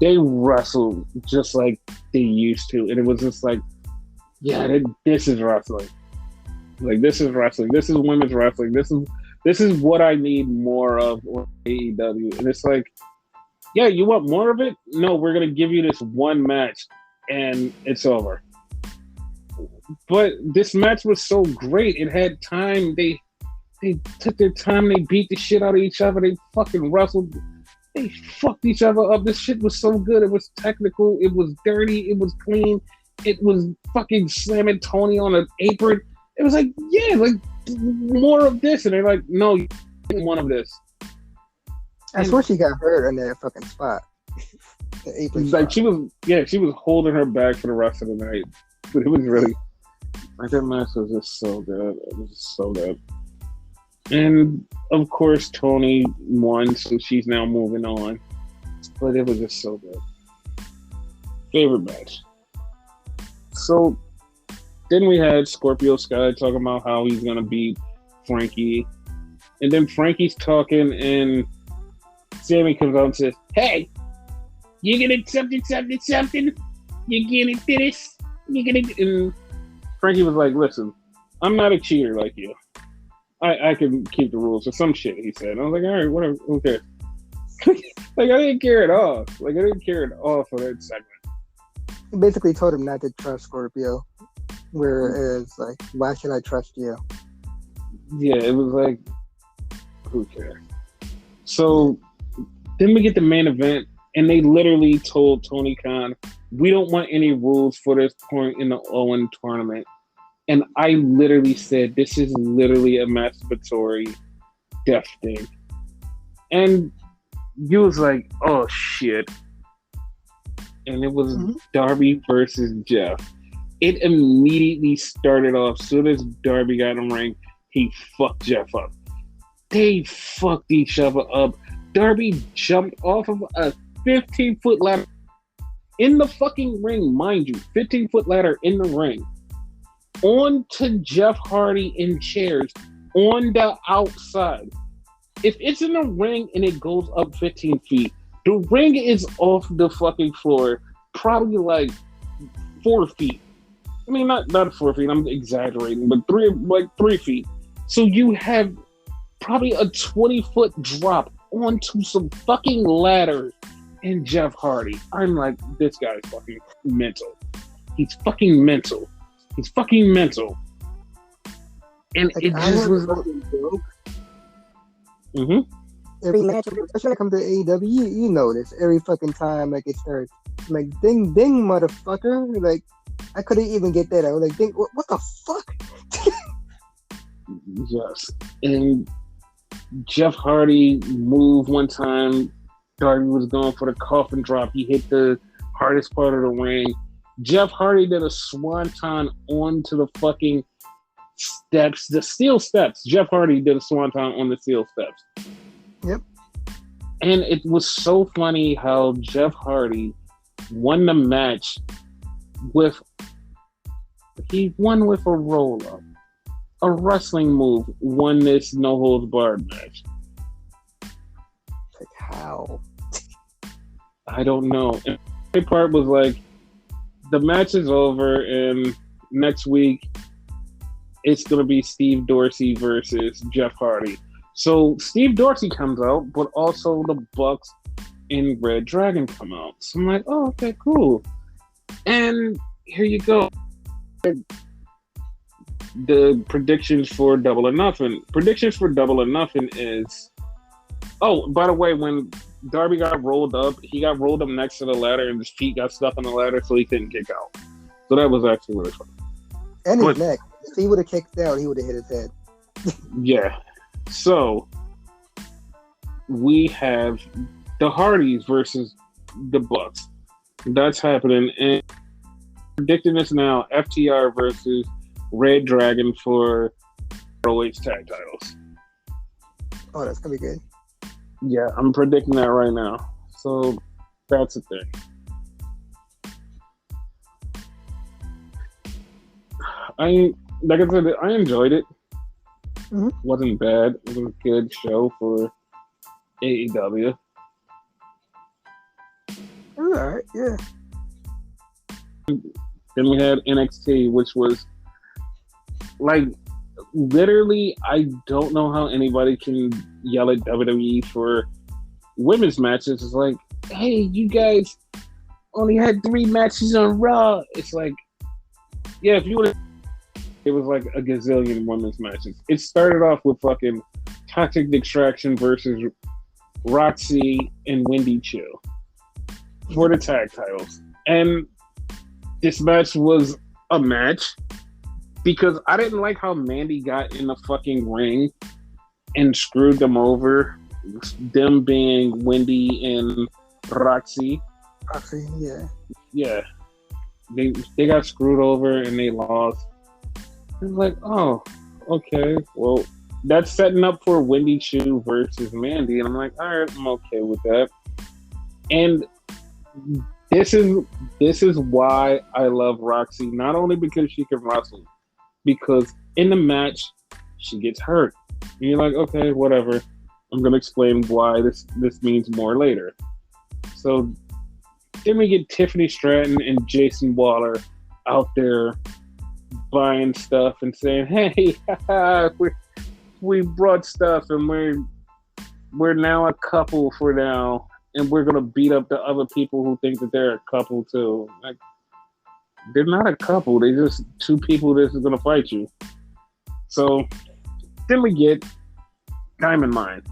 They wrestled just like they used to. And it was just this is wrestling. This is wrestling. This is women's wrestling. This is what I need more of on AEW. And it's you want more of it? No, we're going to give you this one match and it's over. But this match was so great. It had time. They took their time. They beat the shit out of each other. They fucking wrestled. They fucked each other up. This shit was so good. It was technical. It was dirty. It was clean. It was fucking slamming Tony on an apron. It was more of this. And they're like, no, you didn't want of this. I swear she got hurt on that fucking spot. The apron spot. She was holding her back for the rest of the night. But it was really, that match was just so good. It was just so good. And of course, Toni won, so she's now moving on. But it was just so good. Favorite match. So then we had Scorpio Sky talking about how he's gonna beat Frankie, and then Frankie's talking, and Sammy comes out and says, "Hey, you gonna something? You gonna do this? You gonna?" And Frankie was like, "Listen, I'm not a cheater like you. I can keep the rules," or some shit he said. And I was like, all right, whatever, who cares? I didn't care at all. I didn't care at all for that segment. He basically told him not to trust Scorpio. Whereas, why should I trust you? Yeah, it was who cares? So then we get the main event, and they literally told Tony Khan, we don't want any rules for this point in the Owen tournament. And I literally said, this is literally a masturbatory death thing. And you was like, oh shit. And it was Darby versus Jeff. It immediately started off, as soon as Darby got in the ring, he fucked Jeff up. They fucked each other up. Darby jumped off of a 15-foot ladder in the fucking ring, mind you. 15-foot ladder in the ring. Onto Jeff Hardy in chairs on the outside. If it's in the ring and it goes up 15 feet, the ring is off the fucking floor, probably 4 feet. I mean, not 4 feet, I'm exaggerating, but 3 feet. So you have probably a 20-foot drop onto some fucking ladders and Jeff Hardy. I'm like, this guy's fucking mental. He's fucking mental. He's fucking mental. And it just was every match, especially when it comes to AEW, you know this. Every fucking time it starts, ding ding motherfucker. I couldn't even get that. I was like, ding, what the fuck? Yes. And Jeff Hardy moved one time. Darby was going for the coffin drop. He hit the hardest part of the ring. Jeff Hardy did a swanton onto the fucking steps, the steel steps. Jeff Hardy did a swanton on the steel steps. Yep. And it was so funny how Jeff Hardy won the match with he won with a roll up. A wrestling move won this no holds barred match. Like how? I don't know. And the part was like, the match is over, and next week it's gonna be Steve Dorsey versus Jeff Hardy. So Steve Dorsey comes out, but also the Bucks and Red Dragon come out. So I'm like, oh, okay, cool. And here you go. The predictions for Double or Nothing. Predictions for Double or Nothing is... Oh, by the way, when Darby got rolled up, he got rolled up next to the ladder and his feet got stuck on the ladder, so he couldn't kick out. So that was actually really fun. And his neck. If he would have kicked out, he would have hit his head. Yeah. So, we have the Hardys versus the Bucks. That's happening. And predicting this now, FTR versus Red Dragon for ROH tag titles. Oh, that's going to be good. Yeah, I'm predicting that right now. So, that's the thing. Like I said, I enjoyed it. Mm-hmm. Wasn't bad. It was a good show for AEW. All right, yeah. Then we had NXT, which was like literally, I don't know how anybody can yell at WWE for women's matches. It's like, hey, you guys only had 3 matches on Raw. It's like, yeah, if you would have. It was like a gazillion women's matches. It started off with fucking Toxic Extraction versus Roxy and Wendy Chu for the tag titles. And this match was a match because I didn't like how Mandy got in the fucking ring and screwed them over. Them being Wendy and Roxy. Roxy, yeah. Yeah. They got screwed over and they lost. It's like, oh, okay. Well, that's setting up for Wendy Chu versus Mandy. And I'm like, all right, I'm okay with that. And this is why I love Roxy. Not only because she can wrestle, because in the match, she gets hurt. And you're like, okay, whatever. I'm going to explain why this means more later. So then we get Tiffany Stratton and Jason Waller out there buying stuff and saying, hey, we brought stuff and we're now a couple for now, and we're gonna beat up the other people who think that they're a couple too. Like, they're not a couple, they're just 2 people that's gonna fight you. So then we get Diamond Mine.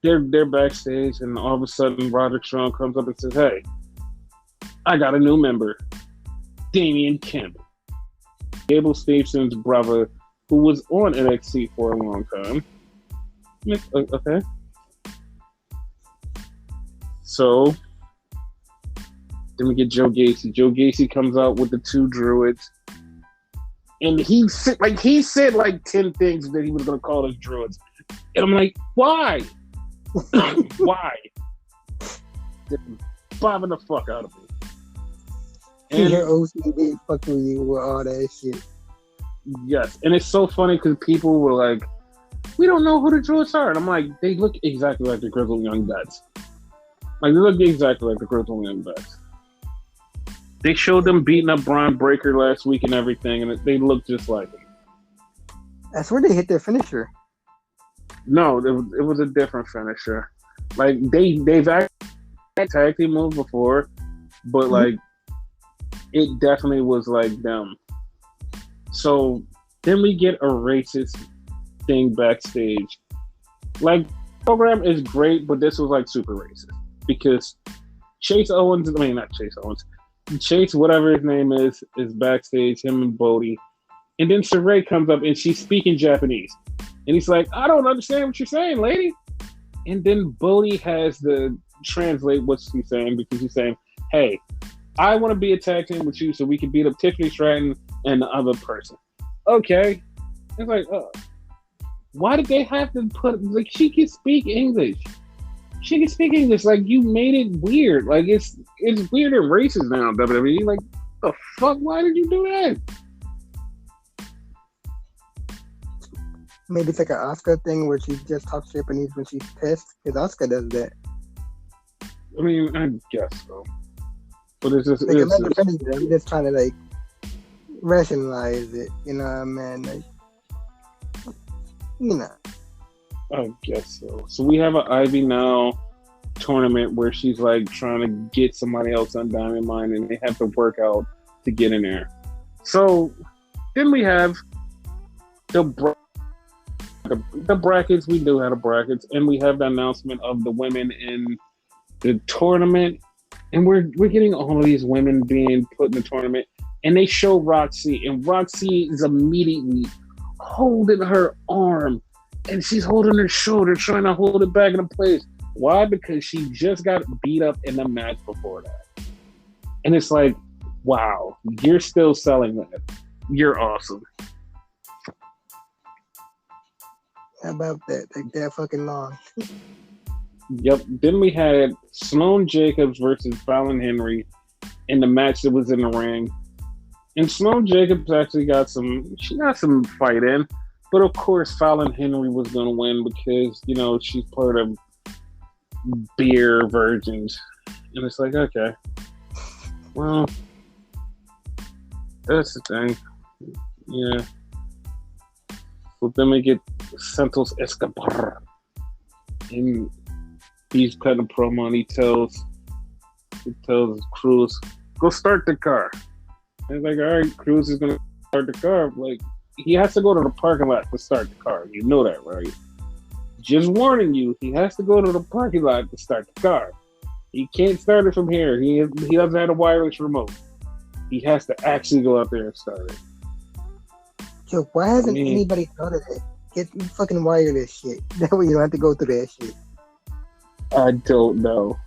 They're backstage, and all of a sudden Roderick Strong comes up and says, hey, I got a new member, Damian Kemp, Gable Stevenson's brother, who was on NXT for a long time. Okay. So then we get Joe Gacy. Joe Gacy comes out with the 2 druids, and he said like 10 things that he was going to call us druids, and I'm like, why? Why? Bobbing the fuck out of me. And your OCD fuck with you with all that shit. Yes, and it's so funny because people were like, we don't know who the druids are. And I'm like, they look exactly like the Grizzled Young Vets. Like, they look exactly like the Grizzled Young Vets. They showed them beating up Braun Breaker last week and everything, and they look just like him. That's where they hit their finisher. No, it was a different finisher. Like, they've actually had tag team moves before, but like, it definitely was like them. So then we get a racist thing backstage. Like, the program is great, but this was like super racist because Chase, whatever his name is backstage, him and Bodie. And then Saray comes up and she's speaking Japanese. And he's like, I don't understand what you're saying, lady. And then Bodie has to translate what she's saying because he's saying, hey, I want to be a tag team with you so we can beat up Tiffany Stratton and the other person. Okay. It's like, why did they have to put, like, she can speak English. she can speak English. Like, you made it weird. Like, it's weird and racist now, WWE. Like, the fuck? Why did you do that? Maybe it's like an Oscar thing where she just talks Japanese when she's pissed. Because Oscar does that. I mean, I guess so. But it's just... Like, I'm just trying to, like, rationalize it. You know what I mean? Like, you know. I guess so. So we have an Ivy Now tournament where she's like trying to get somebody else on Diamond Mine, and they have to work out to get in there. So then we have the brackets. We do have the brackets, and we have the announcement of the women in the tournament, and we're getting all of these women being put in the tournament, and they show Roxy, and Roxy is immediately holding her arm. And she's holding her shoulder, trying to hold it back into place. Why? Because she just got beat up in the match before that. And it's like, wow, you're still selling that. You're awesome. How about that? Like that fucking long. Yep. Then we had Sloane Jacobs versus Fallon Henry in the match that was in the ring. And Sloane Jacobs actually got some fight in. But of course, Fallon Henry was going to win because, you know, she's part of beer virgins. And it's like, okay. Well, that's the thing. Yeah. So then we get Santos Escobar. And he's cutting a promo and he tells Cruz, go start the car. And it's like, all right, Cruz is going to start the car. Like, he has to go to the parking lot to start the car. You know that, right? Just warning you, he has to go to the parking lot to start the car. He can't start it from here. He doesn't have a wireless remote. He has to actually go out there and start it. Yo, why hasn't anybody thought of that? Get fucking wireless shit. That way you don't have to go through that shit. I don't know.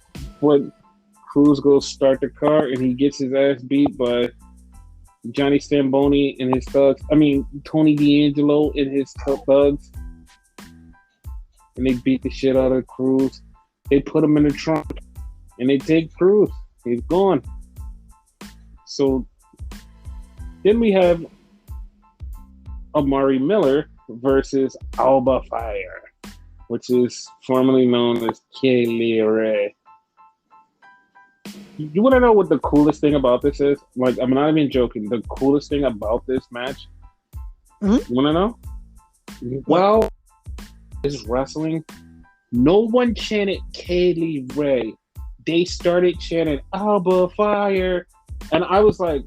But Cruz goes start the car and he gets his ass beat by Johnny Stamboni and his thugs. I mean, Tony D'Angelo and his thugs. And they beat the shit out of Cruz. They put him in the trunk. And they take Cruz. He's gone. So then we have Amari Miller versus Alba Fire, which is formerly known as Kaylee Ray. You want to know what the coolest thing about this is? Like, I'm not even joking. The coolest thing about this match, You want to know? Well, this wrestling, no one chanted Kaylee Ray. They started chanting Alba Fire. And I was like,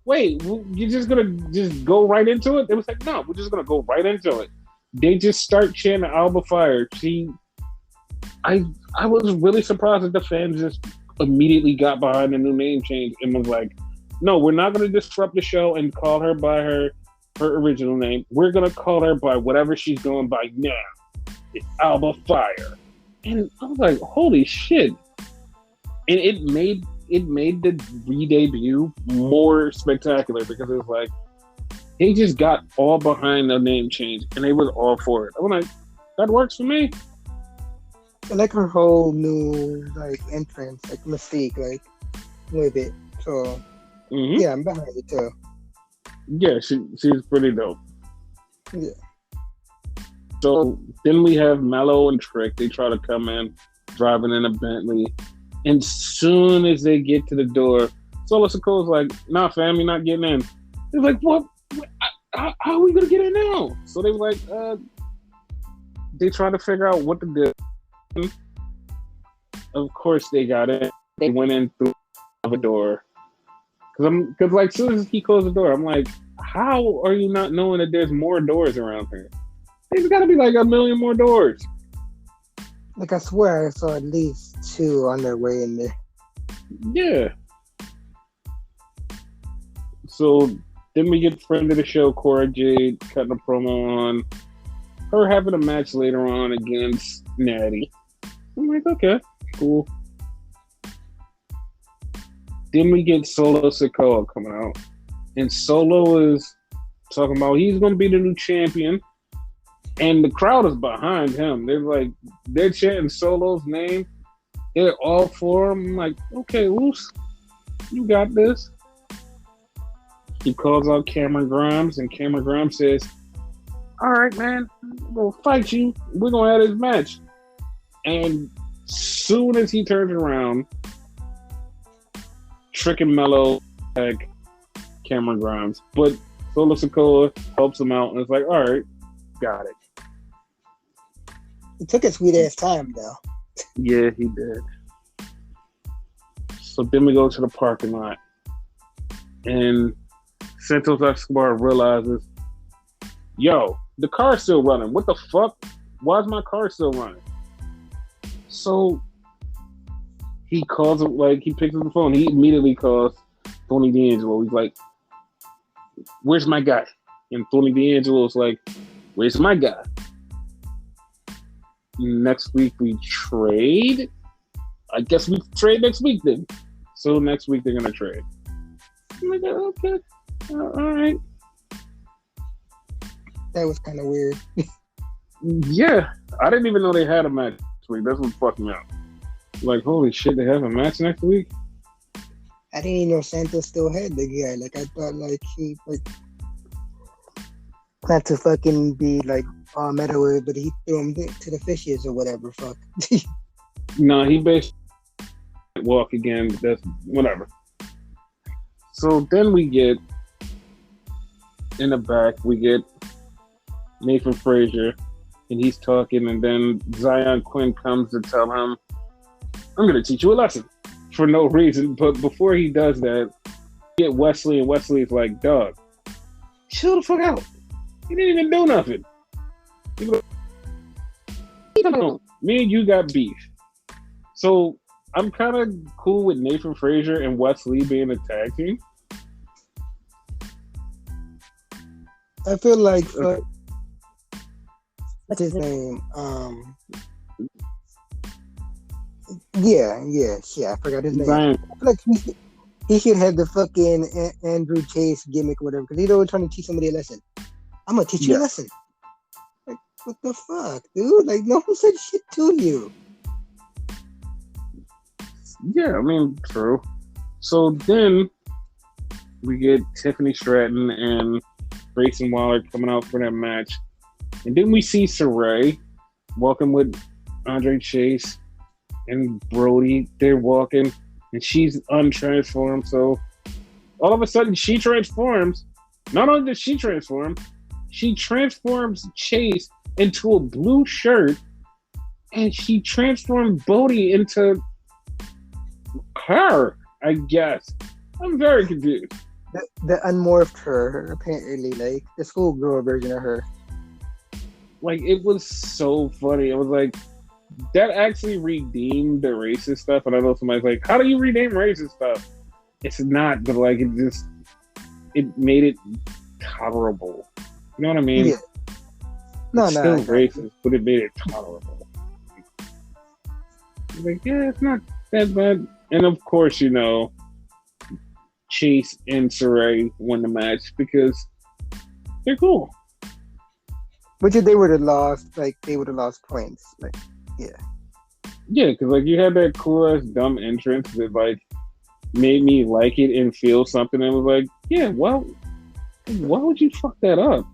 wait, you're just going to just go right into it? They was like, no, we're just going to go right into it. They just start chanting Alba Fire. I was really surprised that the fans just immediately got behind the new name change and was like, no, we're not going to disrupt the show and call her by her original name. We're going to call her by whatever she's going by now. It's Alba Fire. And I was like, holy shit. And it made the re-debut more spectacular because it was like, they just got all behind the name change and they was all for it. I'm like, that works for me. I like her whole new entrance, mystique, with it. So yeah, I'm behind it too. Yeah, she's pretty dope. Yeah. So then we have Mello and Trick. They try to come in, driving in a Bentley. And soon as they get to the door, Solo Sikoa's like, nah, fam, you're not getting in. They're like, what? How are we going to get in now? So they were like, they try to figure out what to do. Of course they got in. They went in through the door. Because as soon as he closed the door, I'm like, how are you not knowing that there's more doors around here? There's got to be a million more doors. I swear I saw at least 2 on their way in there. Yeah. So then we get friend of the show, Cora Jade, cutting a promo on her having a match later on against Natty. I'm like, okay, cool. Then we get Solo Sikoa coming out. And Solo is talking about he's going to be the new champion. And the crowd is behind him. They're chanting Solo's name. They're all for him. I'm like, okay, Oos, you got this. He calls out Cameron Grimes, and Cameron Grimes says, all right, man, we'll fight you. We're going to have this match. And soon as he turns around, Trick and Mello attack Cameron Grimes. But Solo Sikoa helps him out, and it's like, all right, got it. It took a sweet ass time, though. Yeah, he did. So then we go to the parking lot, and Santos Escobar realizes, yo, the car's still running. What the fuck? Why is my car still running? So he calls him, he picks up the phone. He immediately calls Tony D'Angelo. He's like, where's my guy? And Tony D'Angelo's like, where's my guy? Next week we trade. I guess we trade next week then. So next week they're going to trade. I'm like, okay. All right. That was kind of weird. Yeah. I didn't even know they had a match next week. That's what fucked me up. Like, holy shit, they have a match next week? I didn't even know Santos still had the guy. I thought, he, not to fucking be, all meta with it, but he threw him to the fishes or whatever, fuck. No, he basically walk again. That's whatever. So then we get, in the back, we get Nathan Frazier, and he's talking, and then Zion Quinn comes to tell him, I'm going to teach you a lesson for no reason. But before he does that, we get Wesley, and Wesley's like, dog, chill the fuck out. He didn't even do nothing. Me and you got beef. So I'm kind of cool with Nathan Frazier and Wesley being a tag team. I feel like what's his name? Yeah, I forgot his name. Brian. I feel like he should have the fucking Andrew Chase gimmick or whatever, because he's always trying to teach somebody a lesson. I'm gonna teach you a lesson. Like, what the fuck, dude? No one said shit to you. Yeah, I mean, true. So then we get Tiffany Stratton and Grayson Waller coming out for that match. And then we see Saray walking with Andre Chase and Brody. They're walking, and she's untransformed. So all of a sudden, she transforms. Not only does she transform, she transforms Chase into a blue shirt, and she transformed Bodie into her, I guess. I'm very confused. The unmorphed her, apparently, the schoolgirl version of her. It was so funny. It was like, that actually redeemed the racist stuff. And I know somebody's like, how do you redeem racist stuff? It's not, but it made it tolerable. You know what I mean? Yeah. It's still racist, but it made it tolerable. Yeah, it's not that bad. And of course, Chase and Saray won the match because they're cool. But they would have lost, they would have lost points. Yeah. Yeah, because you had that cool ass dumb entrance that made me like it and feel something. And was like, yeah, well, why would you fuck that up?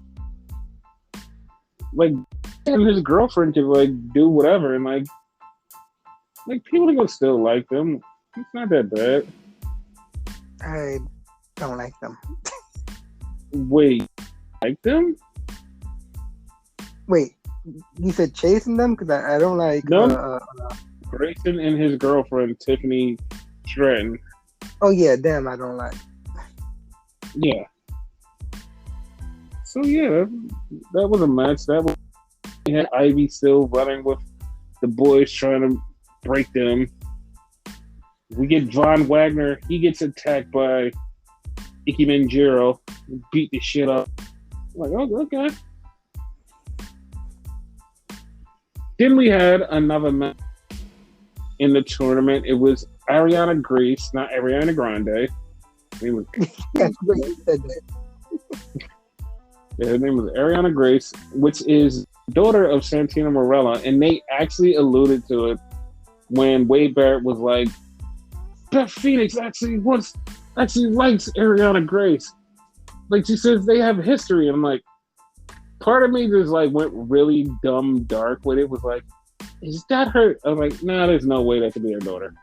And his girlfriend could do whatever, and people are gonna still like them. It's not that bad. I don't like them. Wait, like them? Wait, you said chasing them? Because I don't like... No. Grayson and his girlfriend, Tiffany Stratton. Oh, yeah, them I don't like. Yeah. So, yeah, that was a match. We had Ivy still running with the boys trying to break them. We get Von Wagner. He gets attacked by Ike Manjiro. Beat the shit up. I'm like, oh, okay. Then we had another match in the tournament. It was Ariana Grace, not Ariana Grande. Her name was, That's great you said that. yeah, her name was Ariana Grace, which is daughter of Santina Marella, and they actually alluded to it when Wade Barrett was like, Beth Phoenix actually likes Ariana Grace. Like, she says they have history. And I'm like, part of me just like went really dumb dark with it. Was like, is that her? I was like, nah, there's no way that could be her daughter.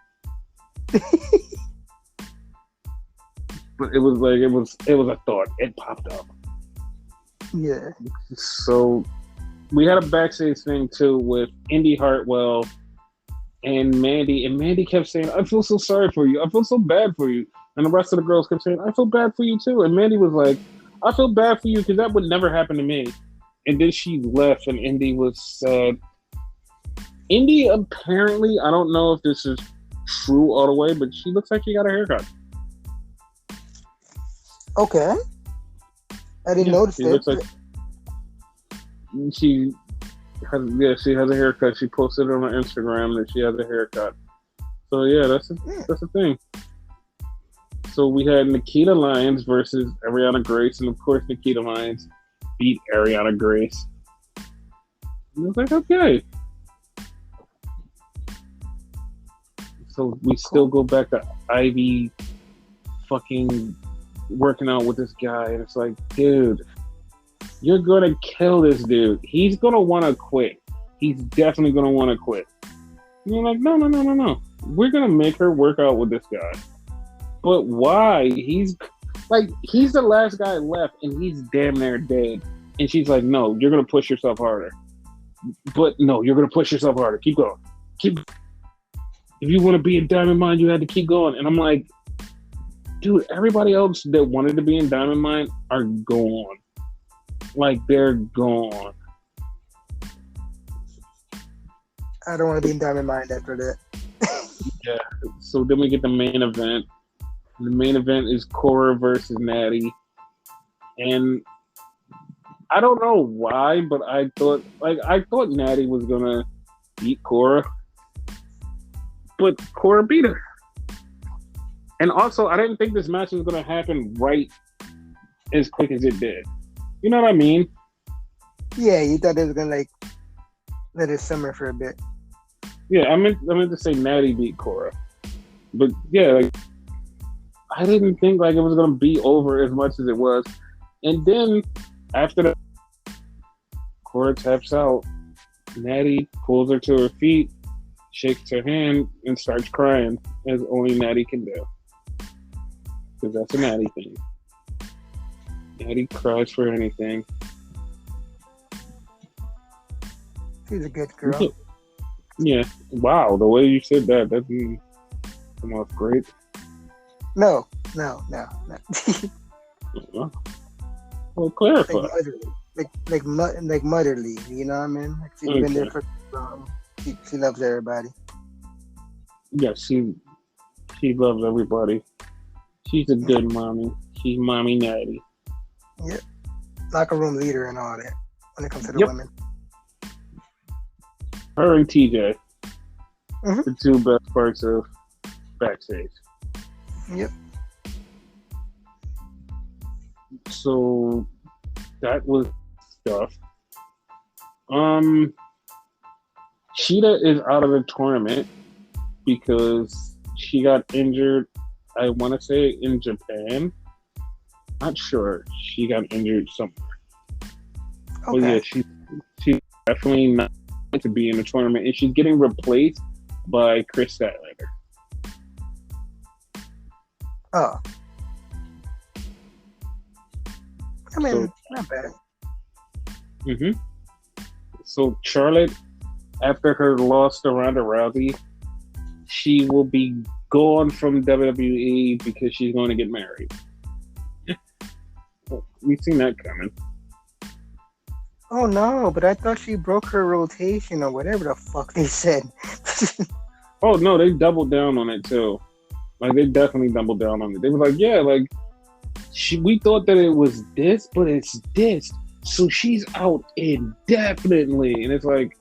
But it was like it was a thought. It popped up. Yeah. So we had a backstage thing too with Indy Hartwell and Mandy, and Mandy kept saying, I feel so sorry for you. I feel so bad for you. And the rest of the girls kept saying, I feel bad for you too. And Mandy was like, I feel bad for you because that would never happen to me. And then she left, and Indy was sad. Indy apparently, I don't know if this is true all the way, but she looks like she got a haircut. Okay. I didn't notice she that. Looks like she has a haircut. She posted it on her Instagram that she has a haircut. So yeah, that's a thing. So we had Nikita Lyons versus Ariana Grace, and of course Nikita Lyons beat Ariana Grace. And I was like, okay. So we still go back to Ivy fucking working out with this guy, and it's like, dude, you're gonna kill this dude. He's gonna want to quit. He's definitely gonna want to quit. And you're like, no. We're gonna make her work out with this guy. But why? He's the last guy left, and he's damn near dead. And she's like, no, you're gonna push yourself harder. But no, you're gonna push yourself harder. Keep going. If you want to be in Diamond Mine, you had to keep going. And I'm like, dude, everybody else that wanted to be in Diamond Mine are gone. Like, they're gone. I don't want to be in Diamond Mine after that. Yeah. So then we get the main event. The main event is Cora versus Natty. And I don't know why, but I thought Natty was gonna beat Cora. But Cora beat her. And also, I didn't think this match was going to happen right as quick as it did. You know what I mean? Yeah, you thought it was going to, like, let it simmer for a bit. Yeah, I meant to say Natty beat Cora. But, yeah, like, I didn't think, like, it was going to be over as much as it was. And then, after that, Cora taps out. Natty pulls her to her feet, shakes her hand, and starts crying, as only Natty can do. Because that's a Natty thing. Natty cries for anything. She's a good girl. Yeah. Wow, the way you said that didn't come off great. No. Well, clarify. Like motherly, you know what I mean? Like she's been there for she loves everybody. Yeah, she loves everybody. She's a good mommy. She's Mommy Natty. Yep. Locker room leader and all that when it comes to the women. Her and TJ. Mm-hmm. The two best parts of backstage. Yep. So that was stuff. Cheetah is out of the tournament because she got injured, I want to say in Japan. Not sure. She got injured somewhere. Okay. But yeah, she's definitely not going to be in the tournament, and she's getting replaced by Chris Statlander. Oh. I mean, not bad. Mm-hmm. So Charlotte, after her loss to Ronda Rousey, she will be gone from WWE because she's going to get married. Well, we've seen that coming. Oh no, but I thought she broke her rotation or whatever the fuck they said. Oh no, they doubled down on it too. Like, they definitely doubled down on it. They were like, yeah, like, we thought that it was this, but it's this. So she's out indefinitely. And it's like,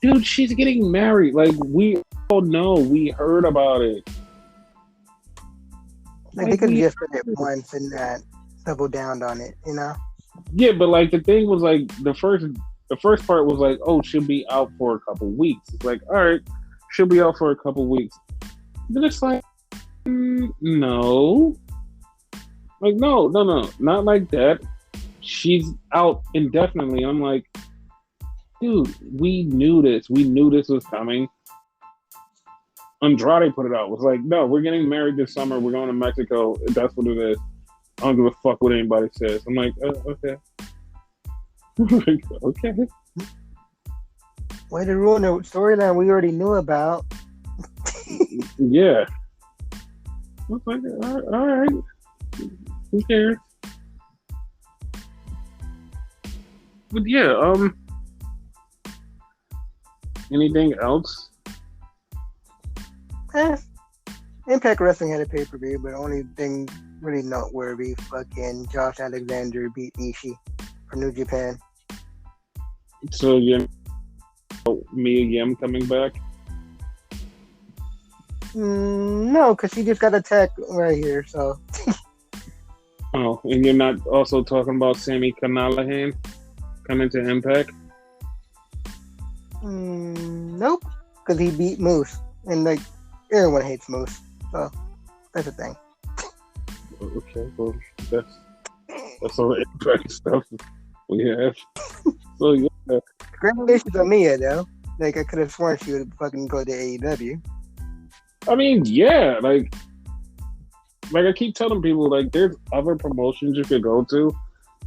dude, she's getting married. Like, we all know. We heard about it. Like, they could have just said it once and double down on it, you know? Yeah, but, like, the thing was, like, the first the first part was like, oh, she'll be out for a couple weeks. It's like, all right, she'll be out for a couple weeks. Then it's like, no. Like, no, not like that. She's out indefinitely. I'm like, dude, we knew this. We knew this was coming. Andrade put it out. It was like, no, we're getting married this summer. We're going to Mexico. That's what it is. I don't give a fuck what anybody says. I'm like, okay. Okay. Way to ruin the storyline we already knew about. Yeah. I was like, all right. Who cares? But yeah, anything else? Impact Wrestling had a pay-per-view, but the only thing really noteworthy, fucking Josh Alexander beat Ishii for New Japan. So you Mia Yim coming back? No, because she just got attacked right here, so. Oh, and you're not also talking about Sami Callihan coming to Impact? Nope, because he beat Moose, and like everyone hates Moose, so that's the thing. Okay, well that's all the Impact stuff we have. So yeah, congratulations on Mia though. Like I could have sworn she would fucking go to AEW. I mean, yeah, like I keep telling people, like there's other promotions you could go to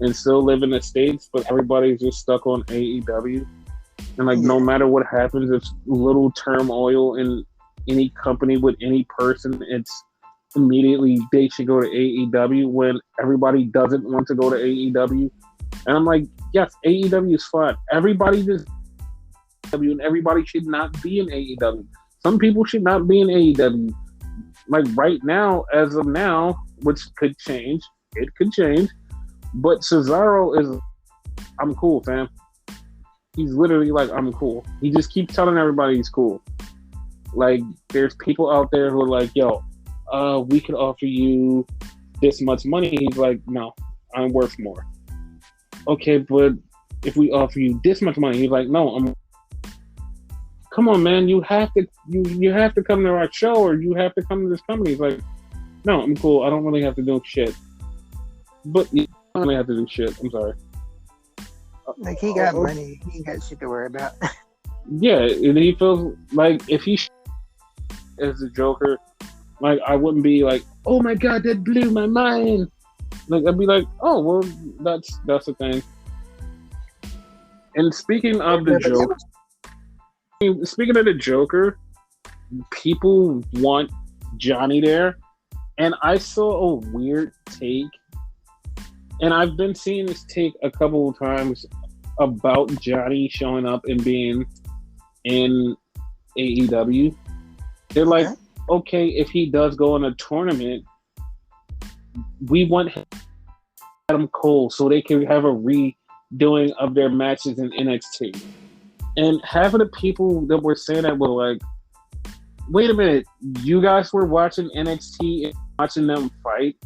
and still live in the States, but everybody's just stuck on AEW. And like, no matter what happens, it's little turmoil in any company with any person. It's immediately they should go to AEW when everybody doesn't want to go to AEW. And I'm like, yes, AEW is fun. Everybody just AEW, and everybody should not be in AEW. Some people should not be in AEW. Like right now, as of now, which could change. It could change. But Cesaro is, I'm cool, fam. He's literally like, I'm cool. He just keeps telling everybody he's cool. Like, there's people out there who are like, yo, we could offer you this much money. He's like, no, I'm worth more. Okay, but if we offer you this much money, he's like, no, I'm. Come on, man, you have to come to our show, or you have to come to this company. He's like, no, I'm cool. I don't really have to do shit. But you don't really have to do shit. I'm sorry. Like, he got money. He ain't got shit to worry about. Yeah, and he feels like if he as a Joker, like I wouldn't be like, oh my god, that blew my mind. Like I'd be like, oh well, that's the thing. And speaking of the Joker, people want Johnny there, and I saw a weird take, and I've been seeing this take a couple of times about Johnny showing up and being in AEW. They're like, okay, if he does go in a tournament, we want Adam Cole so they can have a redoing of their matches in NXT. And half of the people that were saying that were like, wait a minute, you guys were watching NXT and watching them fight?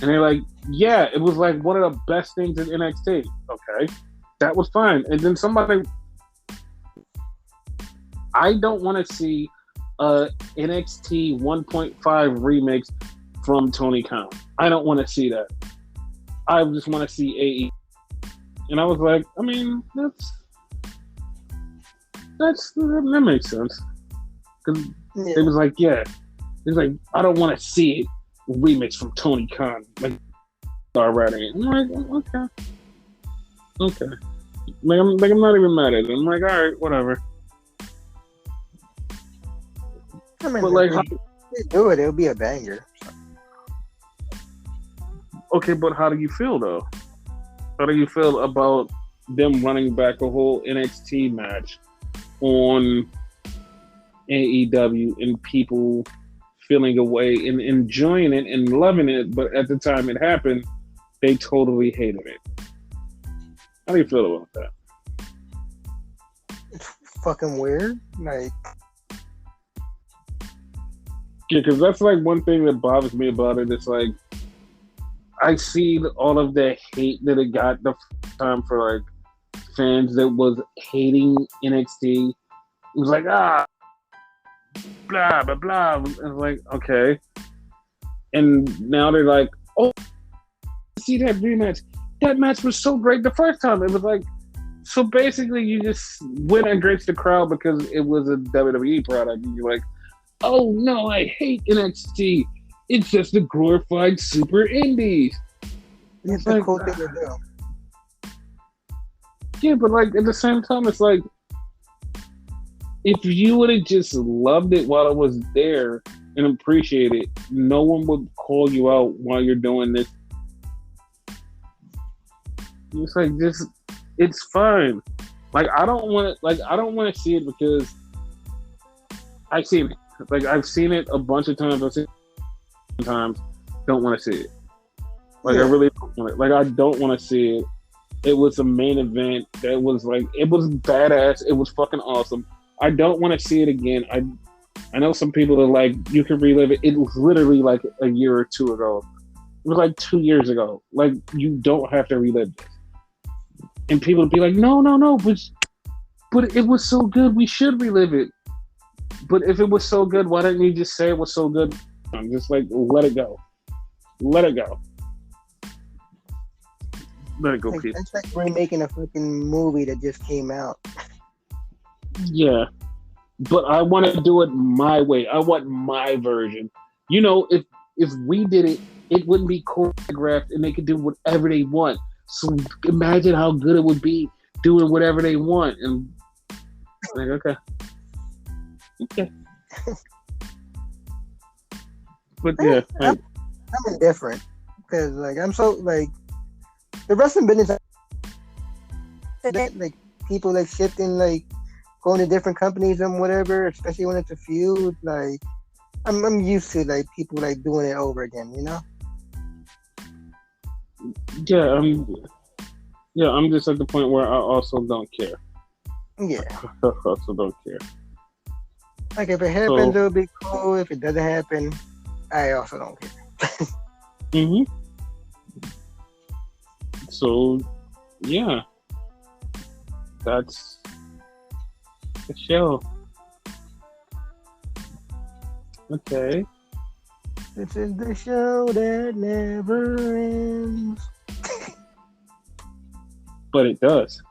And they're like, yeah, it was like one of the best things in NXT. Okay, that was fine. And then somebody, I don't want to see a NXT 1.5 remix from Tony Khan. I don't want to see that. I just want to see AE. And I was like, I mean, that makes sense. Because it was like, yeah, it's like, I don't want to see it remix from Tony Khan. Like, already. I'm like, okay. Like, I'm not even mad at it. I'm like, all right, whatever. I mean, but like, do it. It'll be a banger. Okay, but how do you feel though? How do you feel about them running back a whole NXT match on AEW and people feeling away and enjoying it and loving it, but at the time it happened, they totally hated it? How do you feel about that? It's fucking weird. Like, yeah, because that's like one thing that bothers me about it. It's like, I see all of the hate that it got the time for like fans that was hating NXT. It was like, blah, blah, blah. It was like, okay. And now they're like, oh, see that rematch. That match was so great the first time. It was like, so basically you just went against the crowd because it was a WWE product. And you're like, oh no, I hate NXT. It's just a glorified super indies. It's a cool thing to do. Yeah, but like at the same time, it's like if you would have just loved it while it was there and appreciate it, no one would call you out while you're doing this. It's like just, it's fine. Like I don't want to see it because I've seen it. Like I've seen it a bunch of times. I've seen it times. Don't want to see it. Like I really don't want it. Like I don't want to see it. It was a main event that was like, it was badass. It was fucking awesome. I don't want to see it again. I know some people are like, you can relive it. It was literally like a year or two ago. It was like 2 years ago. Like you don't have to relive this. And people would be like, no, but it was so good. We should relive it. But if it was so good, why didn't you just say it was so good? I'm just like, let it go. Let it go. Let it go, like, people. It's like remaking a fucking movie that just came out. Yeah. But I want to do it my way. I want my version. You know, if we did it, it wouldn't be choreographed and they could do whatever they want. So imagine how good it would be doing whatever they want. And like, okay. But yeah, I'm indifferent because like I'm so like the wrestling business. Like people like shifting, like going to different companies and whatever, especially when it's a feud. Like I'm used to like people like doing it over again, you know. Yeah, I'm just at the point where I also don't care. Yeah. I also don't care. Like if it happens, it'll be cool. If it doesn't happen, I also don't care. Mm-hmm. So, yeah. That's the show. Okay. This is the show that never ends. But it does.